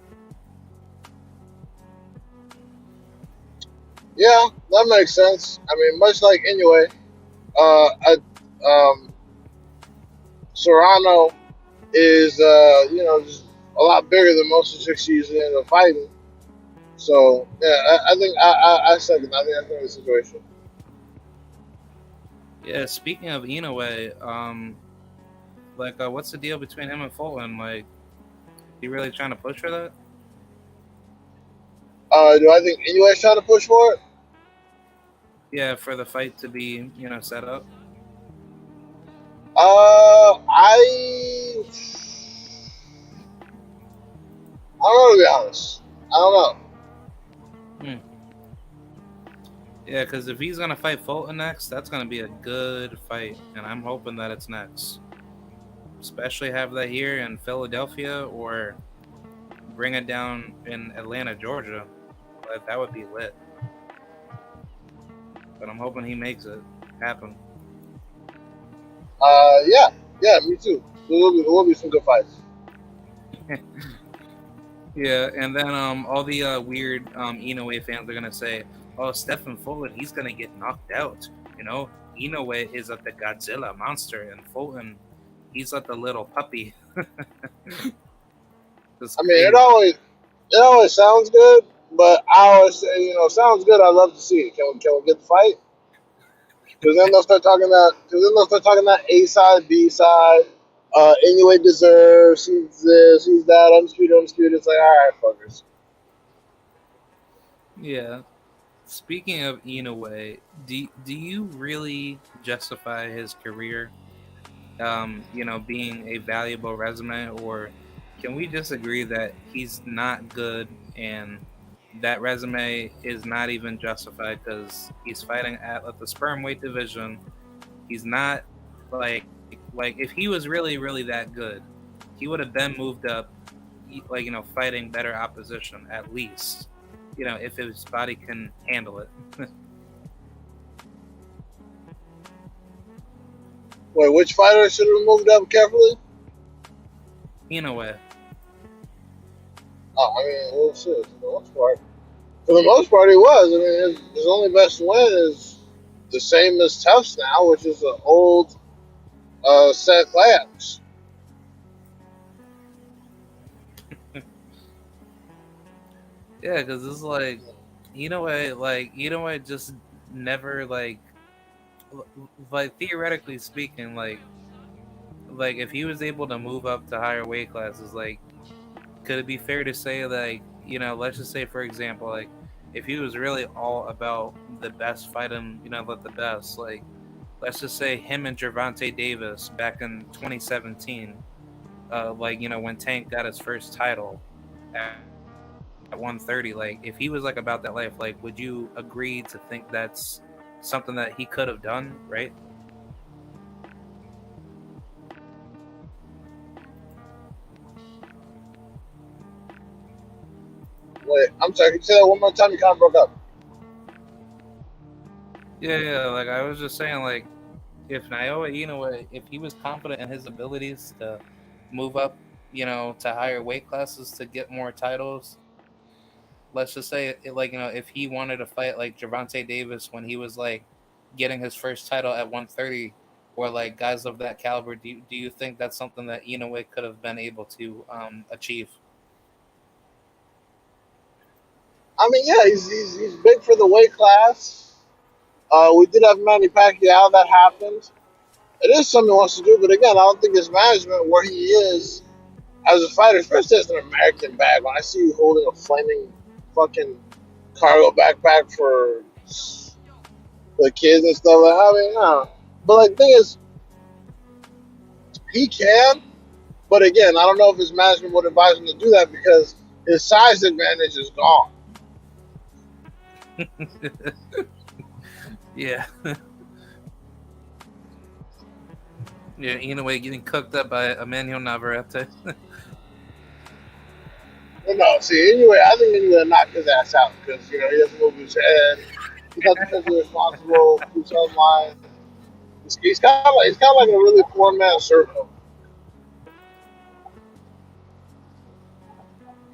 Yeah, that makes sense. I mean, much like anyway, um, Serrano is just a lot bigger than most of the chicks she's in the fighting. So yeah, I think I second. I think that's the situation. Yeah. Speaking of Inoue, like what's the deal between him and Fulton? Like, he really trying to push for that? Do I think anyone's trying to push for it? Yeah, for the fight to be set up. I don't know, to be honest. I don't know. Hmm. Yeah, because if he's gonna fight Fulton next, that's gonna be a good fight, and I'm hoping that it's next. Especially have that here in Philadelphia or bring it down in Atlanta, Georgia. That would be lit. But I'm hoping he makes it happen. Yeah, yeah, me too. There will be some good fights. Yeah, and then all the weird Inoue fans are gonna say, "Oh, Stephen Fulton, he's gonna get knocked out." You know, Inoue is like the Godzilla monster, and Fulton, he's like the little puppy. It's I mean, it crazy. always sounds good, but I always say, sounds good. I love to see it. Can we get the fight? Because then they'll start talking that. Because then they'll start talking that A side, B side. Anyway, deserves. He's this. He's that. Undisputed, undisputed. It's like, all right, fuckers. Yeah. Speaking of Inoue, do you really justify his career? Being a valuable resume, or can we just agree that he's not good and that resume is not even justified because he's fighting at the sperm weight division? He's not like if he was really really that good, he would have then moved up, fighting better opposition at least. If his body can handle it. Wait, which fighter should have moved up carefully? Inoue. Oh, I mean, well, shit. For the most part, he was. I mean, his only best win is the same as Tufts now, which is an old Seth Labs. Yeah, because it's like, just never like theoretically speaking, like if he was able to move up to higher weight classes, like could it be fair to say like let's just say for example, like if he was really all about the best fighting, like the best, like let's just say him and Gervonta Davis back in 2017, when Tank got his first title at 130, like if he was like about that life, like would you agree to think that's something that he could have done, right? Wait, I'm sorry. Can you say that one more time? You kind of broke up. Yeah, like I was just saying, like if Naoya Inoue, if he was confident in his abilities to move up, to higher weight classes to get more titles, let's just say if he wanted to fight like Gervonta Davis when he was like getting his first title at 130, or like guys of that caliber, do you think that's something that Inoue could have been able to achieve? I mean, yeah, he's big for the weight class. We did have Manny Pacquiao. That happened. It is something he wants to do, but again, I don't think his management, where he is as a fighter, especially as an American bag, when I see you holding a flaming fucking cargo backpack for the kids and stuff, like, I mean, I don't know. But like, the thing is, he can, but again, I don't know if his management would advise him to do that because his size advantage is gone. Yeah. Yeah, Inoue getting cooked up by Emmanuel Navarrete. Well, no, see, anyway, I think he need to knock his ass out because he doesn't move his head. He's not physically responsible. Keeps on line. He's kind of like a really poor man circle.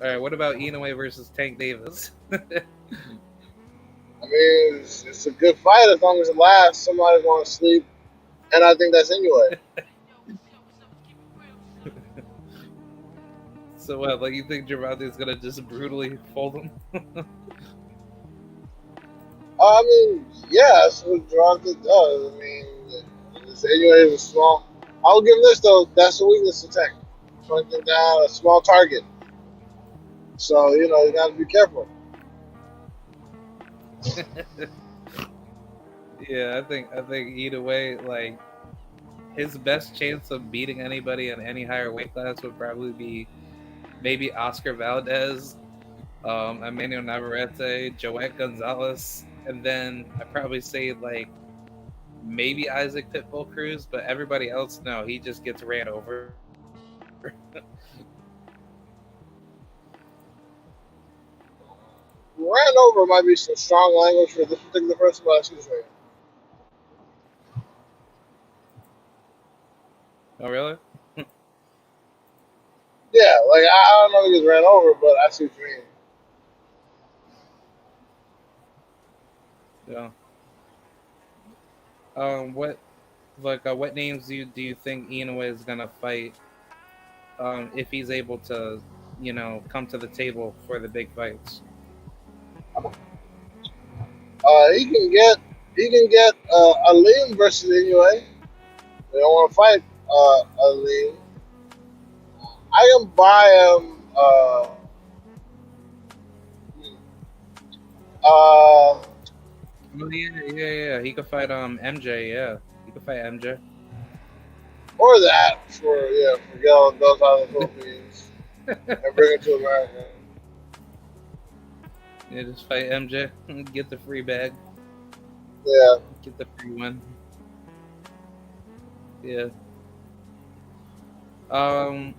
All right, what about Inoue versus Tank Davis? I mean, it's a good fight as long as it lasts. Somebody's going to sleep, and I think that's anyway. So what? Like you think Gervonta is gonna just brutally fold him? I mean, yeah, that's what Toronto does. I mean, this anyway is a small. I'll give him this though. That's the weakness of Tank. Punching down a small target. So you got to be careful. Yeah, I think either way, like his best chance of beating anybody in any higher weight class would probably be maybe Oscar Valdez, Emmanuel Navarrete, Joet Gonzalez, and then I'd probably say like maybe Isaac Pitbull Cruz, but everybody else, no, he just gets ran over. Ran over might be some strong language for this particular person, but excuse me. Oh, really? Yeah, like I don't know if he gets ran over, but I see what you mean. Yeah. What what names do you think Inoue is gonna fight? If he's able to, come to the table for the big fights. He can get Aleem versus Inoue. They don't want to fight Aleem. I can buy him. Uh, Oh yeah, yeah, yeah. He could fight MJ. Yeah, he could fight MJ. or that for Miguel goes out of the Philippines and bring it to America. Yeah, just fight MJ. Get the free bag. Yeah. Get the free one. Yeah. Um.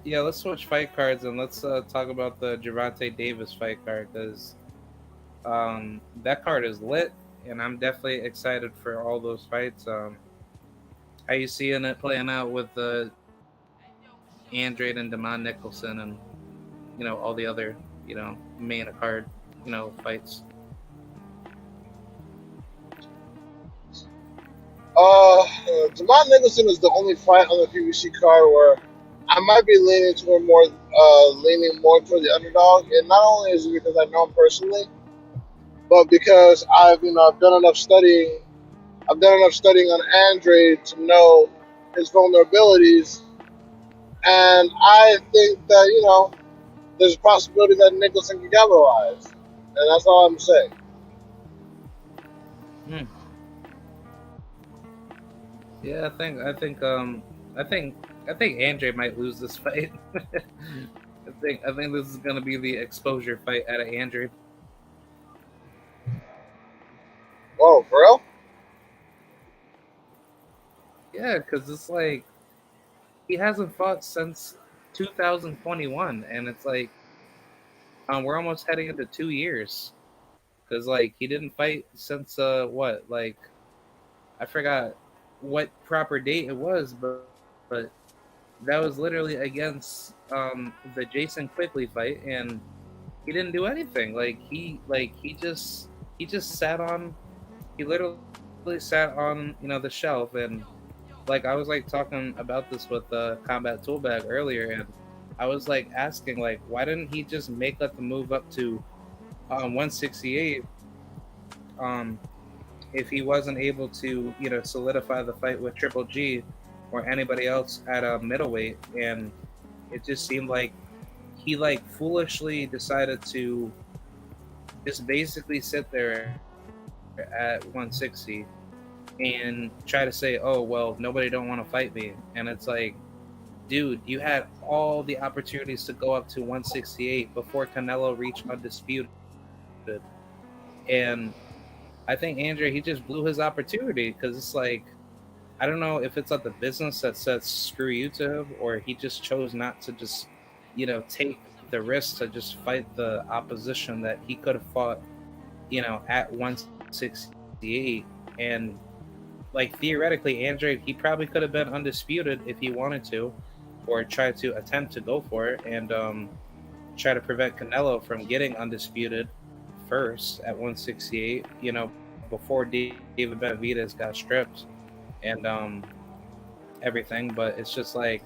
Yeah. Let's switch fight cards and let's talk about the Gervonta Davis fight card because that card is lit and I'm definitely excited for all those fights. How you seeing it playing out with Andrade and Demond Nicholson and all the other main card fights. Jamon Nicholson is the only fight on the PBC card where I might be leaning more toward the underdog, and not only is it because I know him personally, but because I've done enough studying. I've done enough studying on Andre to know his vulnerabilities, and I think that there's a possibility that Nicholson can capitalize, and that's all I'm saying. Hmm. Yeah, I think I think Andre might lose this fight. I think this is gonna be the exposure fight out of Andre. Whoa, for real? Yeah, because it's like he hasn't fought since 2021, and it's like we're almost heading into 2 years. Because like he didn't fight since what, like I forgot what proper date it was, but that was literally against the Jason Quigley fight, and he didn't do anything. He just sat on. He literally sat on the shelf, and like I was like talking about this with Combat Toolbag earlier, and I was like asking like why didn't he just make like the move up to 168 um if he wasn't able to solidify the fight with Triple G or anybody else at a middleweight, and it just seemed like he like foolishly decided to just basically sit there at 160 and try to say, oh well, nobody don't want to fight me, and it's like, dude, you had all the opportunities to go up to 168 before Canelo reached undisputed, and I think Andre, he just blew his opportunity because it's like, I don't know if it's like the business that says screw you to him, or he just chose not to just take the risk to just fight the opposition that he could have fought at 168. And like theoretically, Andre, he probably could have been undisputed if he wanted to, or try to attempt to go for it and try to prevent Canelo from getting undisputed first at 168. Before David Benavidez got stripped and everything. But it's just like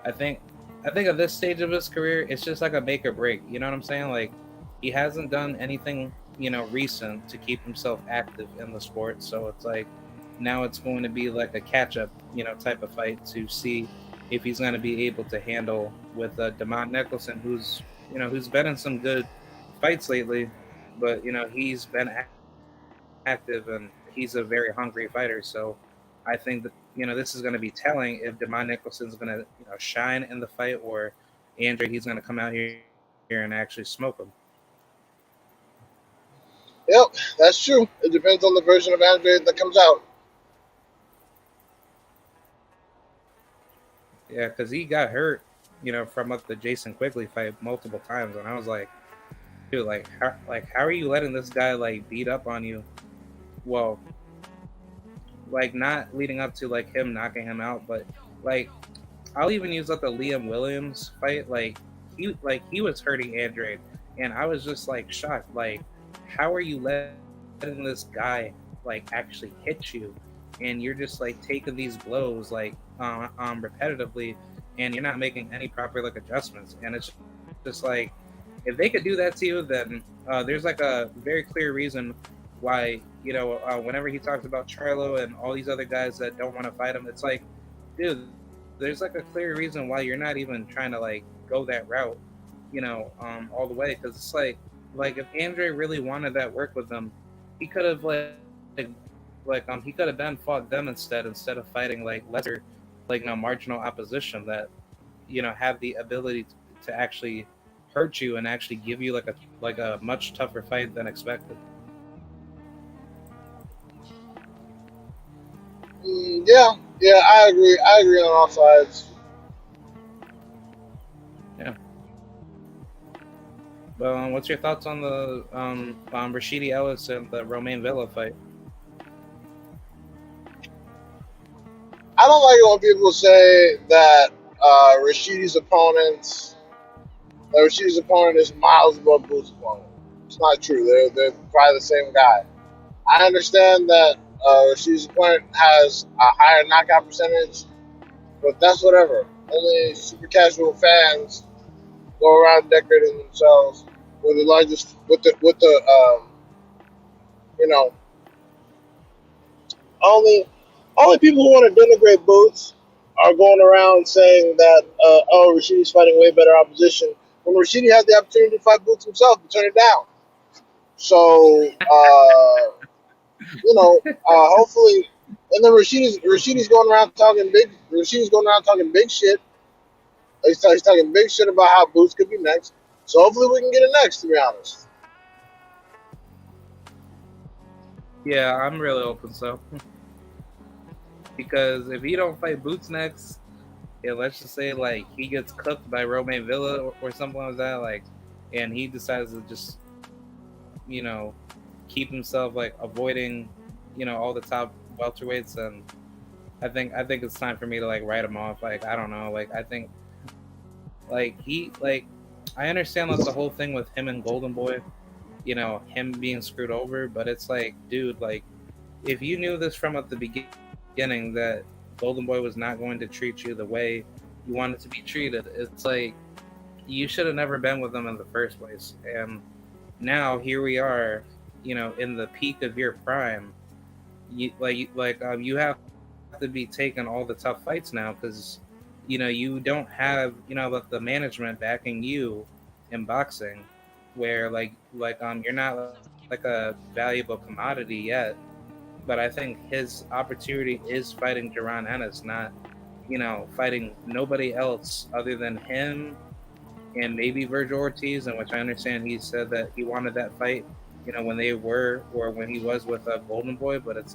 I think I think at this stage of his career, it's just like a make or break. You know what I'm saying? Like he hasn't done anything recent to keep himself active in the sport. So it's like now it's going to be like a catch up type of fight to see if he's going to be able to handle with Demond Nicholson, who's been in some good fights lately, but he's been active and he's a very hungry fighter. So I think that this is going to be telling if Demond Nicholson's going to shine in the fight, or Andre he's going to come out here and actually smoke him. Yep, that's true. It depends on the version of Andre that comes out. Yeah, because he got hurt, from the Jason Quigley fight multiple times, and I was like, dude, how are you letting this guy beat up on you? Well, not leading up to him knocking him out, but like I'll even use the Liam Williams fight. He was hurting Andre, and I was just shocked. How are you letting this guy actually hit you, and you're just taking these blows repetitively, and you're not making any proper adjustments, and it's just if they could do that to you, then there's a very clear reason why whenever he talks about Charlo and all these other guys that don't want to fight him, it's dude, there's a clear reason why you're not even trying to go that route, all the way, because it's if Andre really wanted that work with them, he could have he could have then fought them instead of fighting lesser marginal opposition that have the ability to actually hurt you and actually give you a much tougher fight than expected. Yeah, I agree. I agree on all sides. Yeah. But what's your thoughts on the Rashidi Ellis and the Romain Villa fight? I don't like it when people say that Rashidi's opponent, Rashidi's opponent is miles above Boots' opponent. It's not true. They're probably the same guy. I understand that Rashidi's opponent has a higher knockout percentage, but that's whatever. Only super casual fans go around decorating themselves with the largest, you know, only people who want to denigrate Boots are going around saying that Rashidi's fighting way better opposition when Rashidi had the opportunity to fight Boots himself and turn it down. So hopefully, and then Rashidi's going around talking big. Rashidi's going around talking big shit. He's talking big shit about how Boots could be next. So hopefully we can get it next. To be honest. Yeah, I'm really hoping so. Because if he don't fight Boots next, yeah, let's just say he gets cooked by Romain Villa or something like that, and he decides to just, keep himself avoiding, all the top welterweights, and I think it's time for me to write him off. I don't know. I think I understand the whole thing with him and Golden Boy, him being screwed over, but it's dude, if you knew this from at the beginning that Golden Boy was not going to treat you the way you wanted to be treated, it's you should have never been with him in the first place. And now here we are, in the peak of your prime. You have to be taking all the tough fights now because you don't have the management backing you in boxing, where you're not a valuable commodity yet. But I think his opportunity is fighting Jaron Ennis, not fighting nobody else other than him and maybe Virgil Ortiz, in which I understand he said that he wanted that fight when they were, or when he was with Golden Boy. But it's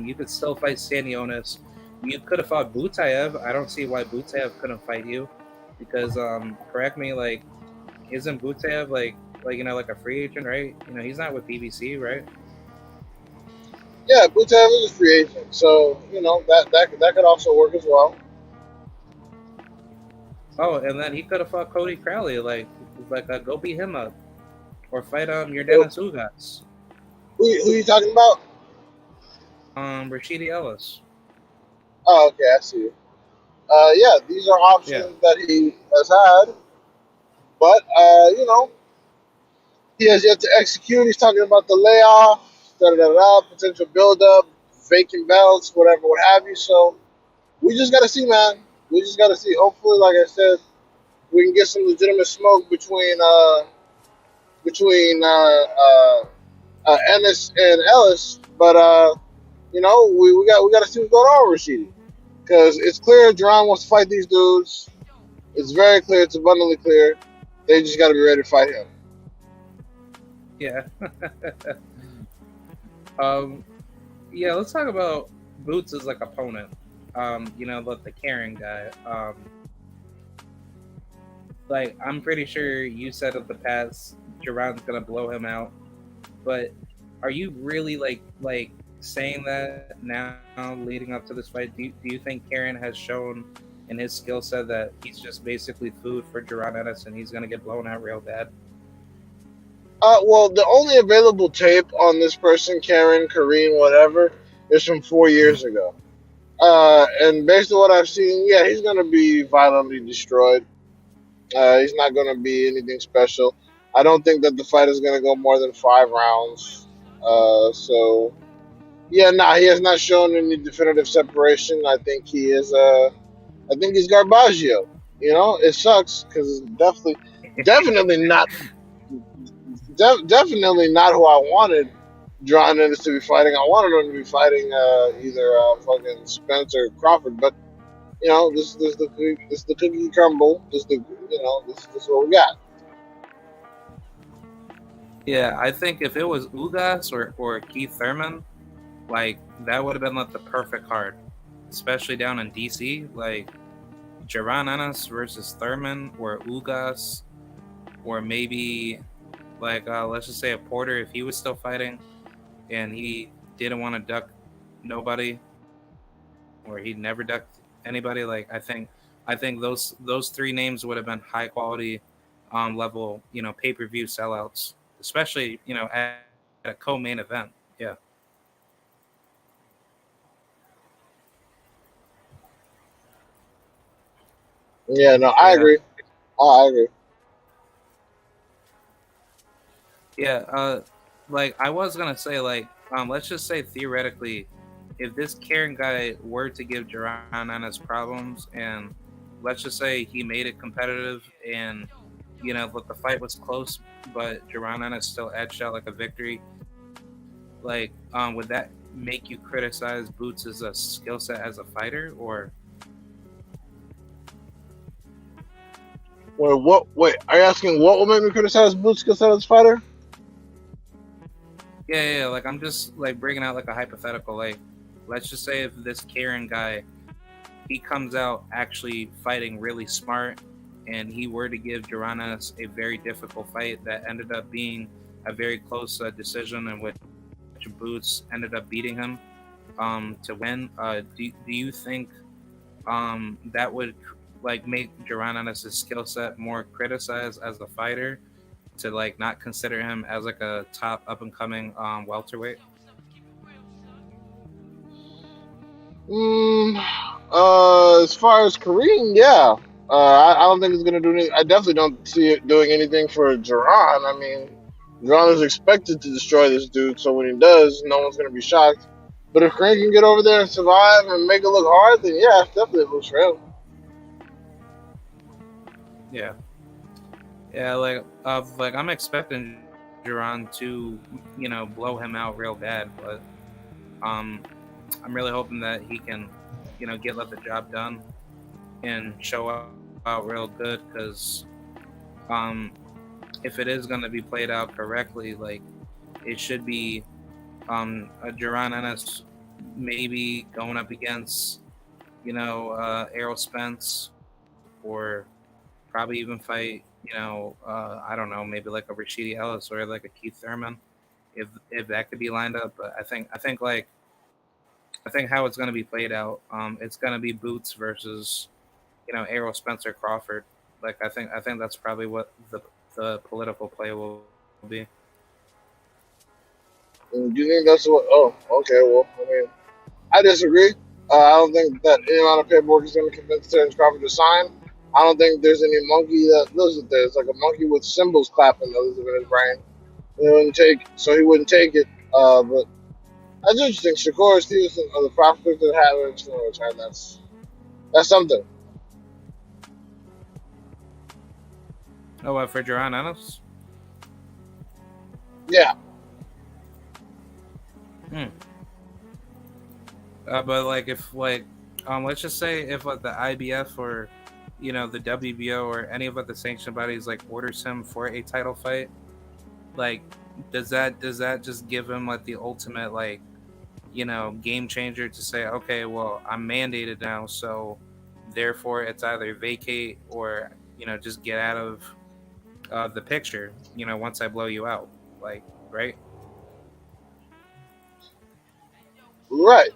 you could still fight Stanionis. You could have fought Butayev. I don't see why Butayev couldn't fight you, because correct me, isn't Butayev a free agent, right? He's not with BBC, right? Yeah, Butayev is a free agent, so that could also work as well. Oh, and then he could have fought Cody Crowley, go beat him up, or fight your Dennis Ugas. Who you talking about? Rashidi Ellis. Oh, okay, I see. Yeah, these are options that he has had, but he has yet to execute. He's talking about the layoff, potential build-up, vacant belts, whatever, what have you. So we just got to see, man. We just got to see. Hopefully, like I said, we can get some legitimate smoke between Ennis and Ellis. But we got to see what's going on with Rashidi, because it's clear Duran wants to fight these dudes. It's very clear. It's abundantly clear. They just got to be ready to fight him. Yeah. Yeah. Let's talk about Boots as like opponent. The Karen guy. Like I'm pretty sure you said in the past, Duran's gonna blow him out. But are you really like saying that now, leading up to this fight? Do you think Karen has shown in his skill set that he's just basically food for Duran Ennis and he's gonna get blown out real bad? Well, the only available tape on this person, Karen, Kareen, whatever, is from 4 years ago. And based on what I've seen, yeah, he's gonna be violently destroyed. He's not gonna be anything special. I don't think that the fight is gonna go more than 5 rounds. So yeah, nah, he has not shown any definitive separation. I think he is. I think he's Garbaggio. It sucks because definitely not, definitely not who I wanted. John Ennis to be fighting. I wanted him to be fighting either fucking Spencer Crawford, but this the cookie crumble. This is what we got. Yeah, I think if it was Ugas or Keith Thurman, like that would have been like the perfect card, especially down in DC. Like Duran Ennis versus Thurman or Ugas, or maybe like let's just say a Porter if he was still fighting and he didn't want to duck nobody or he never ducked anybody. Like I think those three names would have been high quality level pay-per-view sellouts, especially at a co-main event. Yeah. Yeah, no, I Yeah. agree. I agree. Yeah, like I was gonna say, like, let's just say theoretically, if this Karen guy were to give Duran Ennis problems, and let's just say he made it competitive, and but the fight was close, but Duran Ennis still edged out like a victory, like, would that make you criticize Boots as a skill set as a fighter, or Wait, what? Wait, are you asking what will make me criticize Boots as fighter? yeah, like I'm just like bringing out like a hypothetical, like, let's just say if this Karen guy he comes out actually fighting really smart and he were to give Duran a very difficult fight that ended up being a very close decision in which Boots ended up beating him to win. Do you think that would like make Duran skill set more criticized as a fighter to like not consider him as like a top up and coming welterweight? Mm, as far as Kareem, yeah. I don't think it's gonna do anything. I definitely don't see it doing anything for Duran. I mean, Duran is expected to destroy this dude, so when he does, no one's gonna be shocked. But if Kareem can get over there and survive and make it look hard, then yeah, it's definitely a boost for him. Yeah. Yeah, like I'm expecting Duran to, blow him out real bad, but um, I'm really hoping that he can, let the job done and show out real good. Because if it is going to be played out correctly, like it should be a Duran Ennis maybe going up against, Errol Spence, or probably even fight, I don't know, maybe like a Rashidi Ellis or like a Keith Thurman, if that could be lined up. But I think how it's going to be played out, it's going to be Boots versus, Errol Spencer Crawford. Like I think that's probably what the political play will be. And do you think that's what? Oh, okay. Well, I mean, I disagree. I don't think that any amount of paperwork is going to convince Terrence Crawford to sign. I don't think there's any monkey that lives with this. Like a monkey with cymbals clapping that lives in his brain. He wouldn't take it. But that's interesting. Shakur Stevenson, or the prospect that had it to return. That's something. Oh, for Duran Ennis? Yeah. Hmm. But like if like let's just say if like the IBF or the WBO or any of the sanctioned bodies like orders him for a title fight, like does that just give him like the ultimate like game changer to say, okay, well, I'm mandated now, so therefore it's either vacate or just get out of the picture once I blow you out, like, right? Right,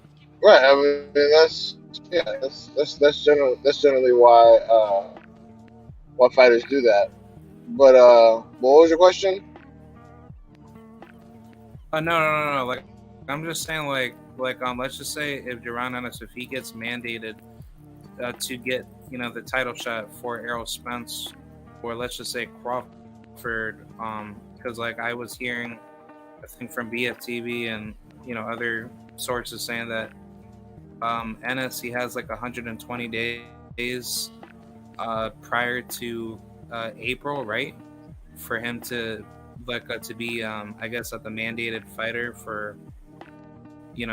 right. I mean, that's generally why fighters do that. But what was your question? No. Like, I'm just saying, let's just say if Duran Ennis, if he gets mandated to get the title shot for Errol Spence, or let's just say Crawford, because like I was hearing, I think from BFTV and other sources saying that Ennis, he has like 120 days prior to April, right, for him to to be I guess the mandated fighter for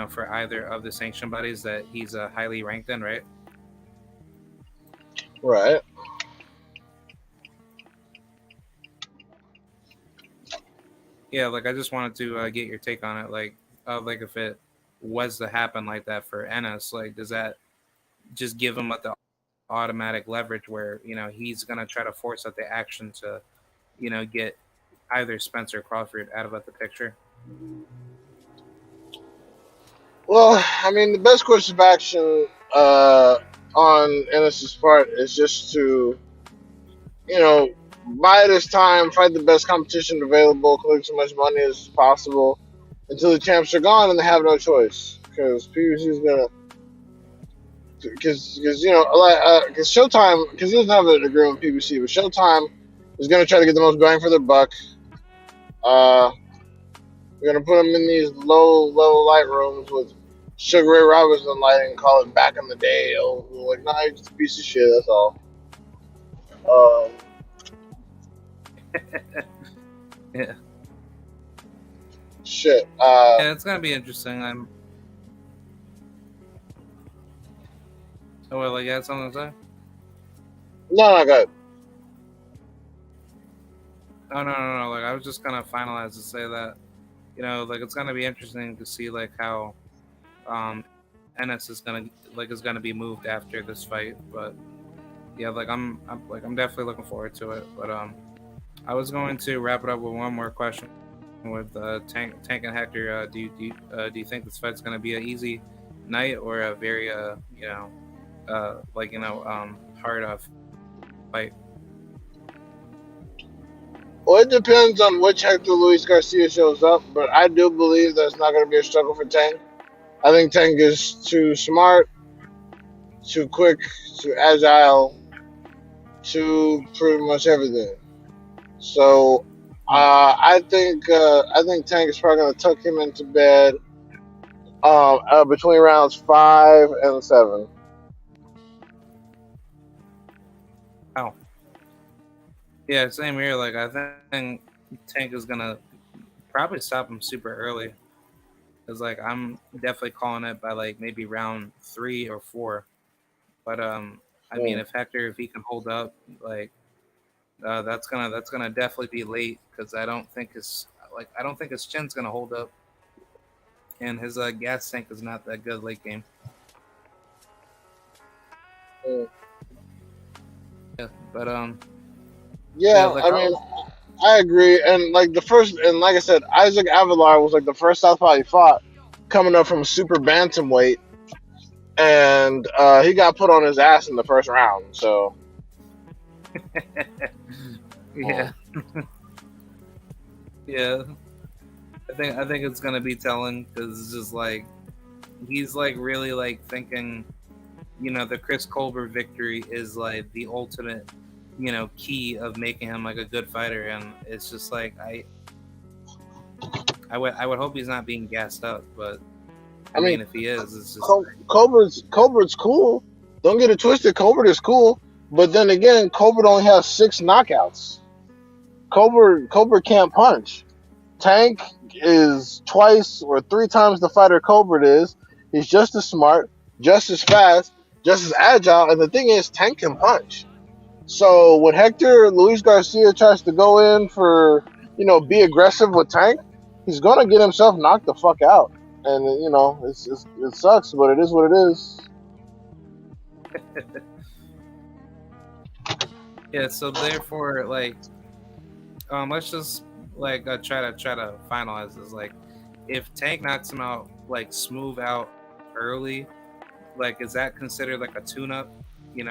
for either of the sanctioned bodies that he's highly ranked in, right? Right. Yeah, like I just wanted to get your take on it, like if it was to happen like that for Ennis, like does that just give him the automatic leverage where he's gonna try to force out the action to get either Spencer Crawford out of the picture? Well, I mean, the best course of action on Ennis's part is just to, you know, buy this time, fight the best competition available, collect as much money as possible until the champs are gone and they have no choice. Because PBC is gonna, because because Showtime, because he doesn't have an agreement with PBC, but Showtime is gonna try to get the most bang for their buck. Uh, we're gonna put them in these low level light rooms with Sugar Ray Robinson lighting and call it back in the day. Oh, like, nah, you're just a piece of shit. That's all. Um, Yeah, shit. yeah, it's gonna be interesting. I'm Oh, well, like, you had something to say? No, not good. Oh, no. Like, I was just gonna finalize to say that like it's gonna be interesting to see like how Ennis is gonna be moved after this fight. But yeah, like I'm definitely looking forward to it. But I was going to wrap it up with one more question with Tank and Hector. Do you think this fight's gonna be an easy night or a very hard fight? Well, it depends on which Hector Luis Garcia shows up, but I do believe that it's not going to be a struggle for Tank. I think Tank is too smart, too quick, too agile, too pretty much everything. So I think Tank is probably going to tuck him into bed between rounds 5 and 7. Oh, yeah, same here. Like I think Tank is gonna probably stop him super early. Cause like I'm definitely calling it by like maybe round 3 or 4. But I mean, Mm. if he can hold up, like that's gonna definitely be late because I don't think his chin's gonna hold up, and his gas tank is not that good late game. Mm. Yeah, but yeah, Yeah, like I mean, I agree. And like like I said, Isaac Avalar was like the first Southpaw he fought, coming up from super bantamweight, and he got put on his ass in the first round. So, yeah, yeah. I think it's gonna be telling because it's just like he's like really like thinking, the Chris Colbert victory is like the ultimate, key of making him like a good fighter, and it's just like I would hope he's not being gassed up, but I I mean, mean if he is, it's just Colbert's cool. Don't get it twisted. Colbert is cool, but then again, Colbert only has 6 knockouts. Colbert can't punch. Tank is twice or 3 times the fighter Colbert is, He's just as smart, just as fast, just as agile. And the thing is, Tank can punch. So when Hector Luis Garcia tries to go in for, be aggressive with Tank, he's gonna get himself knocked the fuck out. And it sucks, but it is what it is. Yeah, so therefore, like, let's just like try to finalize this. Like, if Tank knocks him out, like smooth out early, like, is that considered like a tune-up?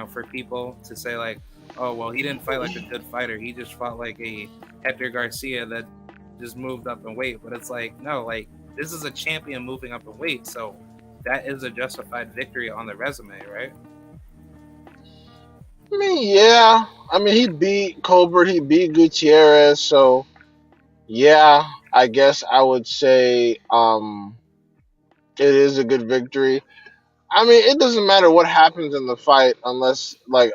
For people to say like, oh well, he didn't fight like a good fighter. He just fought like a Hector Garcia that just moved up in weight. But it's like, no, like this is a champion moving up in weight, so that is a justified victory on the resume, right? I mean, yeah. I mean, he beat Colbert, he beat Gutierrez, so yeah, I guess I would say it is a good victory. I mean, it doesn't matter what happens in the fight unless, like,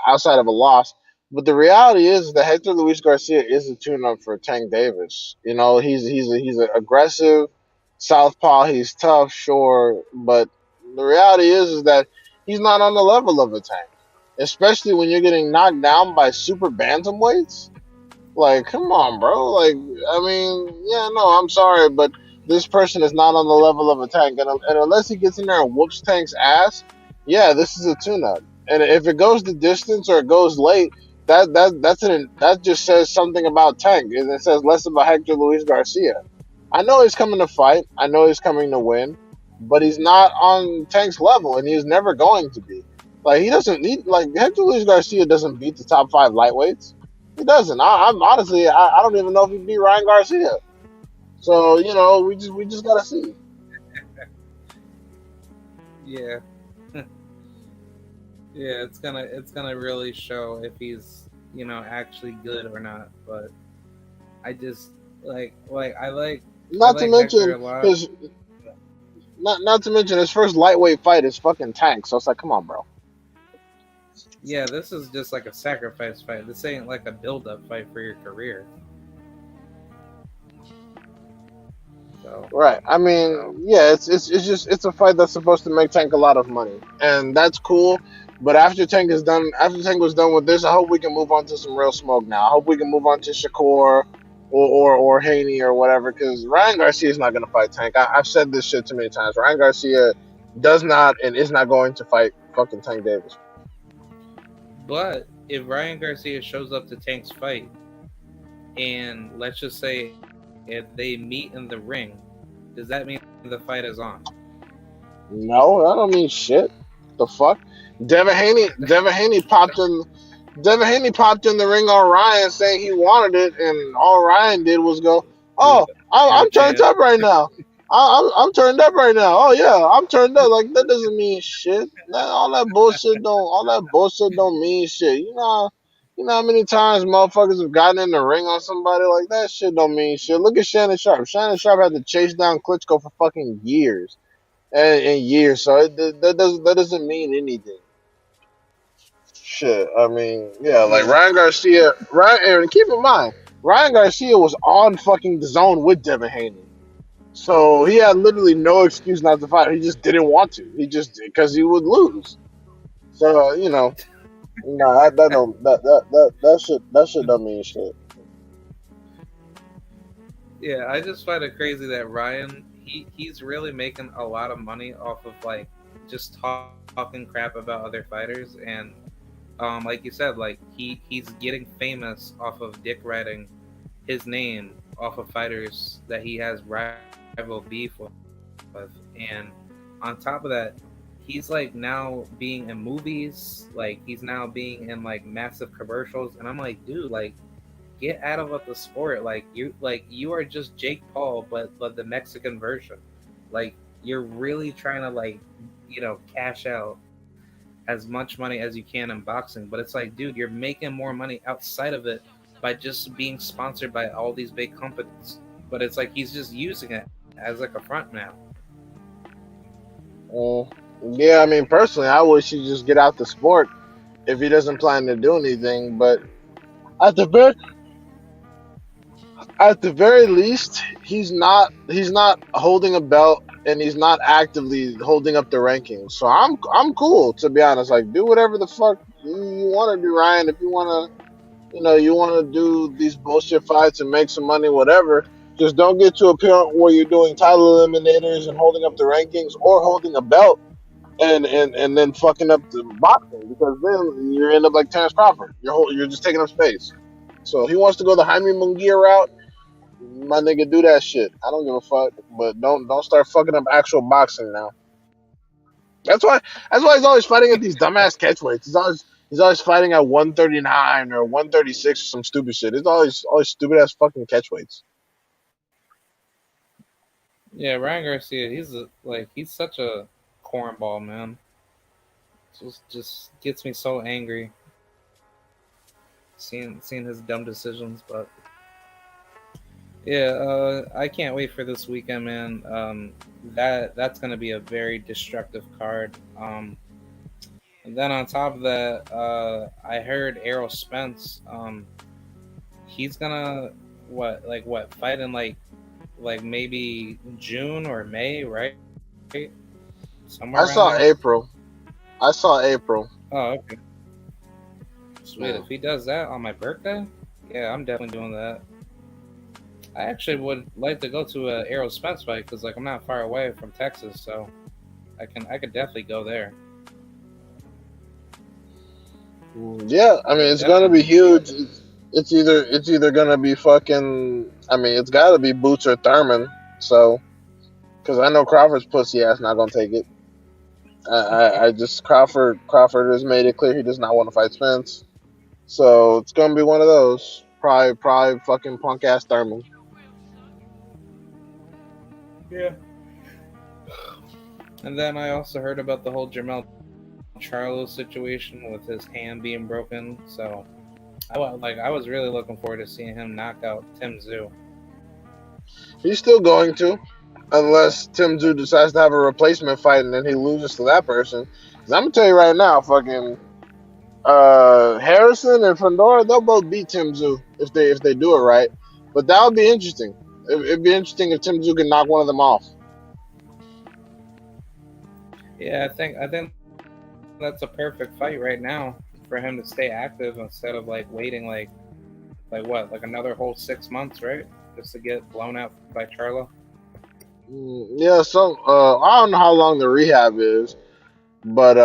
outside of a loss. But the reality is that Hector Luis Garcia is a tune-up for Tank Davis. He's an aggressive southpaw. He's tough, sure, but the reality is that he's not on the level of a Tank, especially when you're getting knocked down by super bantamweights. Like, come on, bro. Like, I mean, yeah, no, I'm sorry, but this person is not on the level of a Tank, and unless he gets in there and whoops Tank's ass, yeah, this is a tune-up. And if it goes the distance or it goes late, that just says something about Tank, and it says less about Hector Luis Garcia. I know he's coming to fight. I know he's coming to win, but he's not on Tank's level, and he's never going to be. Like, he doesn't need, like, Hector Luis Garcia doesn't beat the top five lightweights. He doesn't. I'm honestly, I don't even know if he beat Ryan Garcia. So we just gotta see. Yeah. Yeah, it's gonna really show if he's actually good or not. But I just I Not to like Hector a mention lot. his not to mention his first lightweight fight is fucking Tank. So it's like, come on, bro. Yeah, this is just like a sacrifice fight. This ain't like a build-up fight for your career. So, Right. I so mean, yeah, it's a fight that's supposed to make Tank a lot of money, and that's cool. But after Tank was done with this, I hope we can move on to some real smoke now. I hope we can move on to Shakur or Haney or whatever, because Ryan Garcia is not going to fight Tank. I've said this shit too many times. Ryan Garcia does not and is not going to fight fucking Tank Davis. but if Ryan Garcia shows up to Tank's fight, and let's just say if they meet in the ring, does that mean the fight is on? No, I don't mean shit. The fuck? Devin Haney, Devin Haney popped in. Devin Haney popped in the ring on Ryan saying he wanted it, and all Ryan did was go, "Oh, I'm turned Yeah. up right now. I'm turned up right now. Oh yeah, I'm turned up." Like, that doesn't mean shit. All that bullshit don't mean shit. You know how many times motherfuckers have gotten in the ring on somebody like that? Shit don't mean shit. Look at Shannon Sharp. Shannon Sharp had to chase down Klitschko for fucking years and years. So that doesn't mean anything. Shit, I mean, yeah, like Yeah. Ryan Garcia. And keep in mind, Ryan Garcia was on fucking the zone with Devin Haney, so he had literally no excuse not to fight. He just didn't want to. He just because he would lose. So no, that don't that shit don't mean shit. Yeah, I just find it crazy that Ryan he's really making a lot of money off of like just talking crap about other fighters, and like you said, like he's getting famous off of dick writing his name off of fighters that he has rival beef with, and on top of that, he's like now being in movies, like he's now being in like massive commercials, and I'm like, dude, like get out of the sport. Like you are just Jake Paul, but the Mexican version. Like you're really trying to like cash out as much money as you can in boxing, but it's like, dude, you're making more money outside of it by just being sponsored by all these big companies. But it's like he's just using it as like a front now. Mm, yeah, I mean, personally, I wish he'd just get out the sport if he doesn't plan to do anything. But at the very at the very least, he's not holding a belt and he's not actively holding up the rankings. So I'm cool, to be honest. Like, do whatever the fuck you want to do, Ryan. If you want to, you want to do these bullshit fights and make some money, whatever. Just don't get to a point where you're doing title eliminators and holding up the rankings or holding a belt and then fucking up the boxing, because then you end up like Terrence Crawford. You're just taking up space. So if he wants to go the Jaime Munguia route, my nigga, do that shit. I don't give a fuck, but don't start fucking up actual boxing now. That's why he's always fighting at these dumbass catchweights. He's always fighting at 139 or 136 or some stupid shit. It's always stupid ass fucking catchweights. Yeah, Ryan Garcia, he's such a cornball, man. Just gets me so angry seeing his dumb decisions. But yeah, I can't wait for this weekend, man. That's gonna be a very destructive card. And then on top of that, I heard Errol Spence. He's gonna fight in like maybe June or May, right? Somewhere I around saw there. April. I saw April. Oh, okay. Sweet. If he does that on my birthday, yeah, I'm definitely doing that. I actually would like to go to a Errol Spence fight because I'm not far away from Texas, so I could definitely go there. Yeah, I mean, it's gonna be huge. It's either gonna be fucking. I mean, it's gotta be Boots or Thurman. So, because I know Crawford's pussy ass not gonna take it. I just Crawford has made it clear he does not want to fight Spence. So it's gonna be one of those. Probably fucking punk ass Thurman. Yeah. And then I also heard about the whole Jermell Charlo situation with his hand being broken. So I was really looking forward to seeing him knock out Tim Tszyu. He's still going to, unless Tim Tszyu decides to have a replacement fight and then he loses to that person. 'Cause I'm gonna tell you right now, fucking Harrison and Fandora, they'll both beat Tim Tszyu if they do it right. But that would be interesting. It'd be interesting if Tim Tszyu can knock one of them off. Yeah, I think that's a perfect fight right now for him to stay active instead of waiting another whole 6 months, right? Just to get blown out by Charlo. Yeah, so I don't know how long the rehab is, but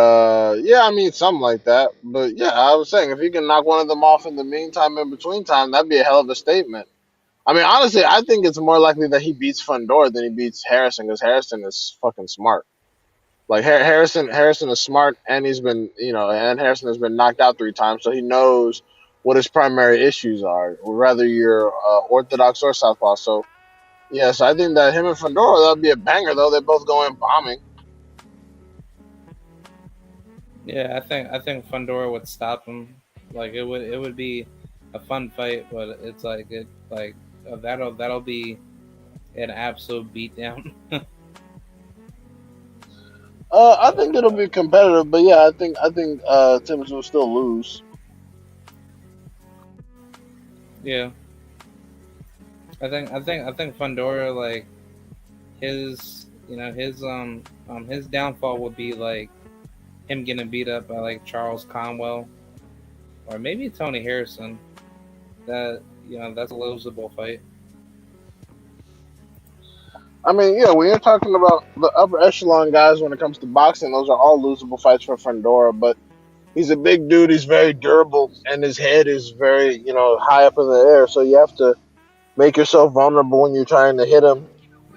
yeah, I mean something like that. But yeah, I was saying if he can knock one of them off in the meantime, in between time, that'd be a hell of a statement. I mean, honestly, I think it's more likely that he beats Fundora than he beats Harrison, because Harrison is fucking smart. Like Harrison is smart, and and Harrison has been knocked out 3 times, so he knows what his primary issues are, whether you're orthodox or southpaw. So yes, I think that him and Fundora, that'd be a banger, though. They both go in bombing. Yeah, I think Fundora would stop him. It would be a fun fight, but it's that'll be an absolute beatdown. I think it'll be competitive, but yeah, I think Timmons will still lose. Yeah, I think Fundora his downfall would be him getting beat up by Charles Conwell or maybe Tony Harrison. That's a losable fight. I mean, yeah, when you're talking about the upper echelon guys when it comes to boxing, those are all losable fights for Fundora. But he's a big dude, he's very durable, and his head is very, high up in the air. So you have to make yourself vulnerable when you're trying to hit him.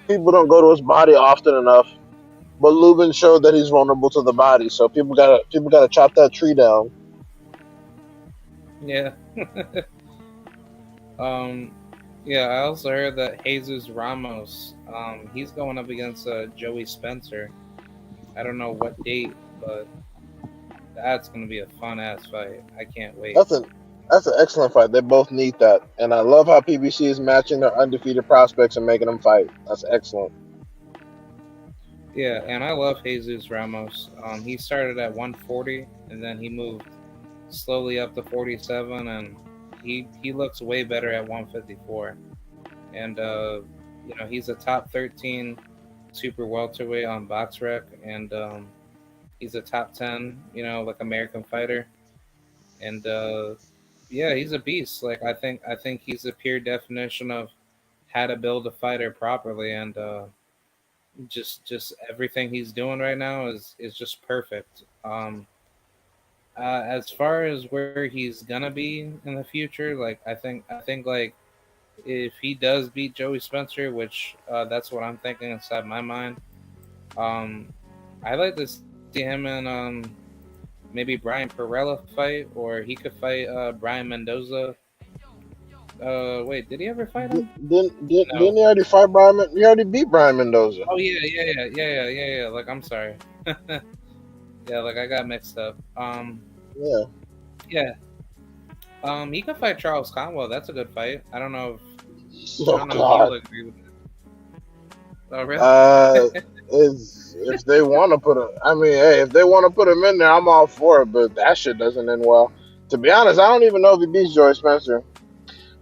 People don't go to his body often enough, but Lubin showed that he's vulnerable to the body. So people gotta chop that tree down. Yeah. um, yeah. I also heard that Jesus Ramos, he's going up against Joey Spencer. I don't know what date, but that's gonna be a fun ass fight. I can't wait. That's an excellent fight. They both need that, and I love how PBC is matching their undefeated prospects and making them fight. That's excellent. Yeah, and I love Jesus Ramos. He started at 140, and then he moved slowly up to 47, and he looks way better at 154. And he's a top 13 super welterweight on BoxRec, and he's a top 10, like American fighter, and yeah, he's a beast. Like I think he's a pure definition of how to build a fighter properly, and just everything he's doing right now is just perfect. As far as where he's gonna be in the future, like I think like if he does beat Joey Spencer, which that's what I'm thinking inside my mind. Um, I like to see him in maybe Brian Perella fight, or he could fight Brian Mendoza. Wait, did he ever fight him? Didn't No. he already fight Brian? He already beat Brian Mendoza. Oh yeah, yeah, yeah, yeah, yeah, yeah, yeah. Like I'm sorry. Yeah, like I got mixed up. Yeah. Yeah. He could fight Charles Conwell. That's a good fight. I Oh don't know if you'll God. agree with it. Oh really? Uh, is if they want to put him. I mean, hey, if they want to put him in there, I'm all for it. But that shit doesn't end well. To be honest, I don't even know if he beats Joy Spencer.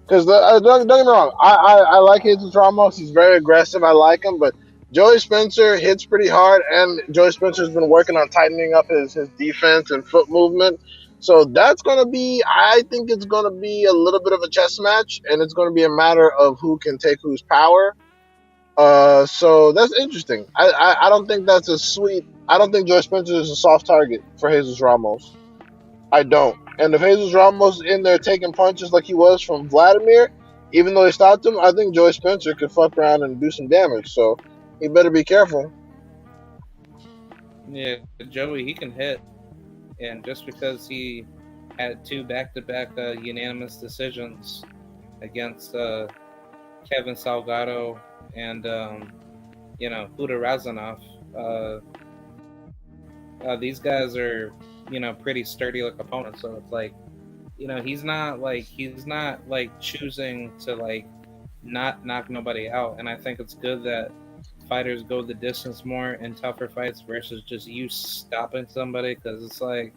Because don't get me wrong, I like Jesus Ramos. He's very aggressive. I like him, but Joey Spencer hits pretty hard, and Joey Spencer's been working on tightening up his defense and foot movement. So that's gonna be. I think it's gonna be a little bit of a chess match, and it's gonna be a matter of who can take whose power. So that's interesting. I don't think that's a sweet. I don't think Joey Spencer is a soft target for Jesus Ramos. I don't. And if Jesus Ramos is in there taking punches like he was from Vladimir, even though he stopped him, I think Joey Spencer could fuck around and do some damage. So he better be careful. Yeah, Joey, he can hit, and just because he had two back-to-back unanimous decisions against Kevin Salgado and Huda Razanov, uh, these guys are pretty sturdy like opponents. So it's like he's not like choosing to like not knock nobody out, and I think it's good that fighters go the distance more in tougher fights versus just you stopping somebody, because it's like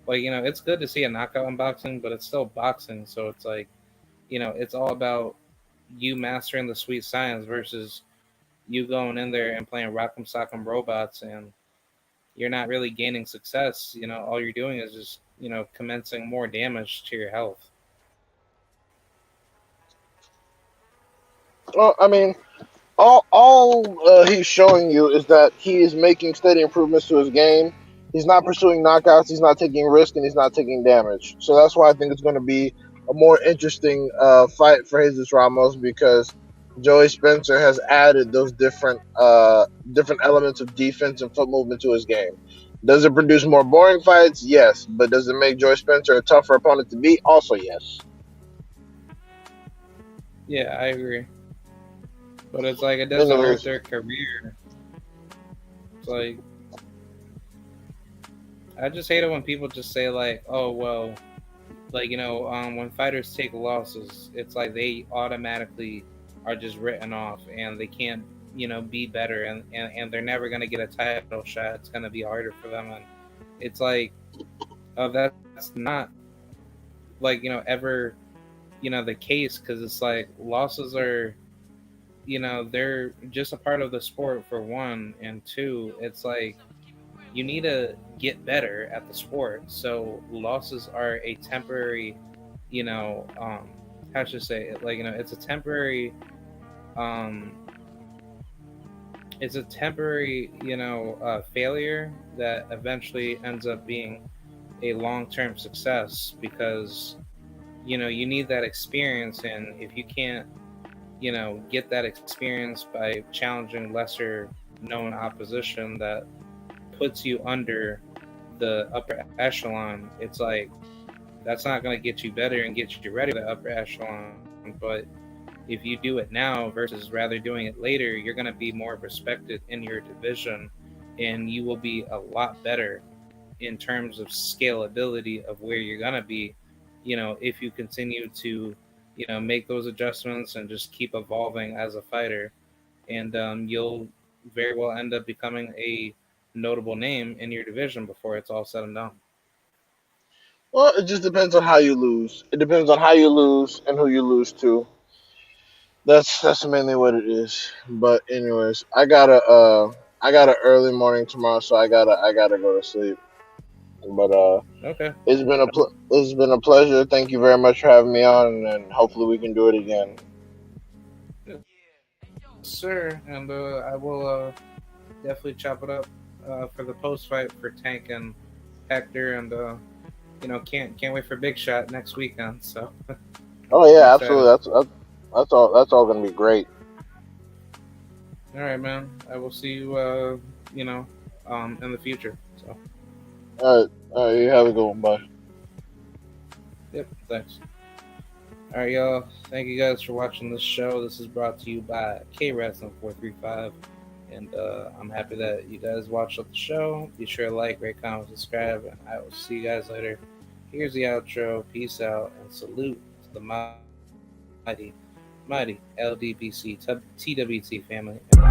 it's good to see a knockout in boxing, but it's still boxing. So it's like it's all about you mastering the sweet science versus you going in there and playing rock'em sock'em robots, and you're not really gaining success. All you're doing is just commencing more damage to your health. Well, I mean, all he's showing you is that he is making steady improvements to his game. He's not pursuing knockouts. He's not taking risk, and he's not taking damage. So that's why I think it's going to be a more interesting fight for Jesus Ramos because Joey Spencer has added those different elements of defense and foot movement to his game. Does it produce more boring fights? Yes, but does it make Joey Spencer a tougher opponent to beat? Also, yes. Yeah, I agree, but it's like it doesn't hurt Anyways, their career. It's like I just hate it when people just say like, "Oh well," like when fighters take losses, it's like they automatically are just written off, and they can't be better, and they're never gonna get a title shot. It's gonna be harder for them, and it's like, that's not like ever the case, because it's like losses are they're just a part of the sport for one, and two, it's like you need to get better at the sport. So losses are a temporary, how should I say it? Like it's a temporary, um, failure that eventually ends up being a long-term success, because you need that experience, and if you can't get that experience by challenging lesser known opposition that puts you under the upper echelon, it's like that's not going to get you better and get you ready for the upper echelon. But if you do it now versus rather doing it later, you're going to be more respected in your division, and you will be a lot better in terms of scalability of where you're going to be, if you continue to make those adjustments and just keep evolving as a fighter. And you'll very well end up becoming a notable name in your division before it's all said and done. well, it just depends on how you lose. It depends on how you lose and who you lose to. That's mainly what it is. But anyways, I got a early morning tomorrow, so I gotta go to sleep. But Okay. it's been a pleasure. Thank you very much for having me on, and hopefully we can do it again. Yes, sir. And I will definitely chop it up for the post fight for Tank and Hector, and can't wait for Big Shot next weekend. So Oh I'm yeah, excited. absolutely. That's all gonna be great. All right, man. I will see you. In the future. So All right, you have a good one. Bye. yep. Thanks. All right, y'all. Thank you guys for watching this show. This is brought to you by K Wrestling 435. And I'm happy that you guys watched the show. Be sure to like, rate, comment, subscribe, and I will see you guys later. Here's the outro. Peace out, and salute to the mighty, mighty LDBC TWT family. And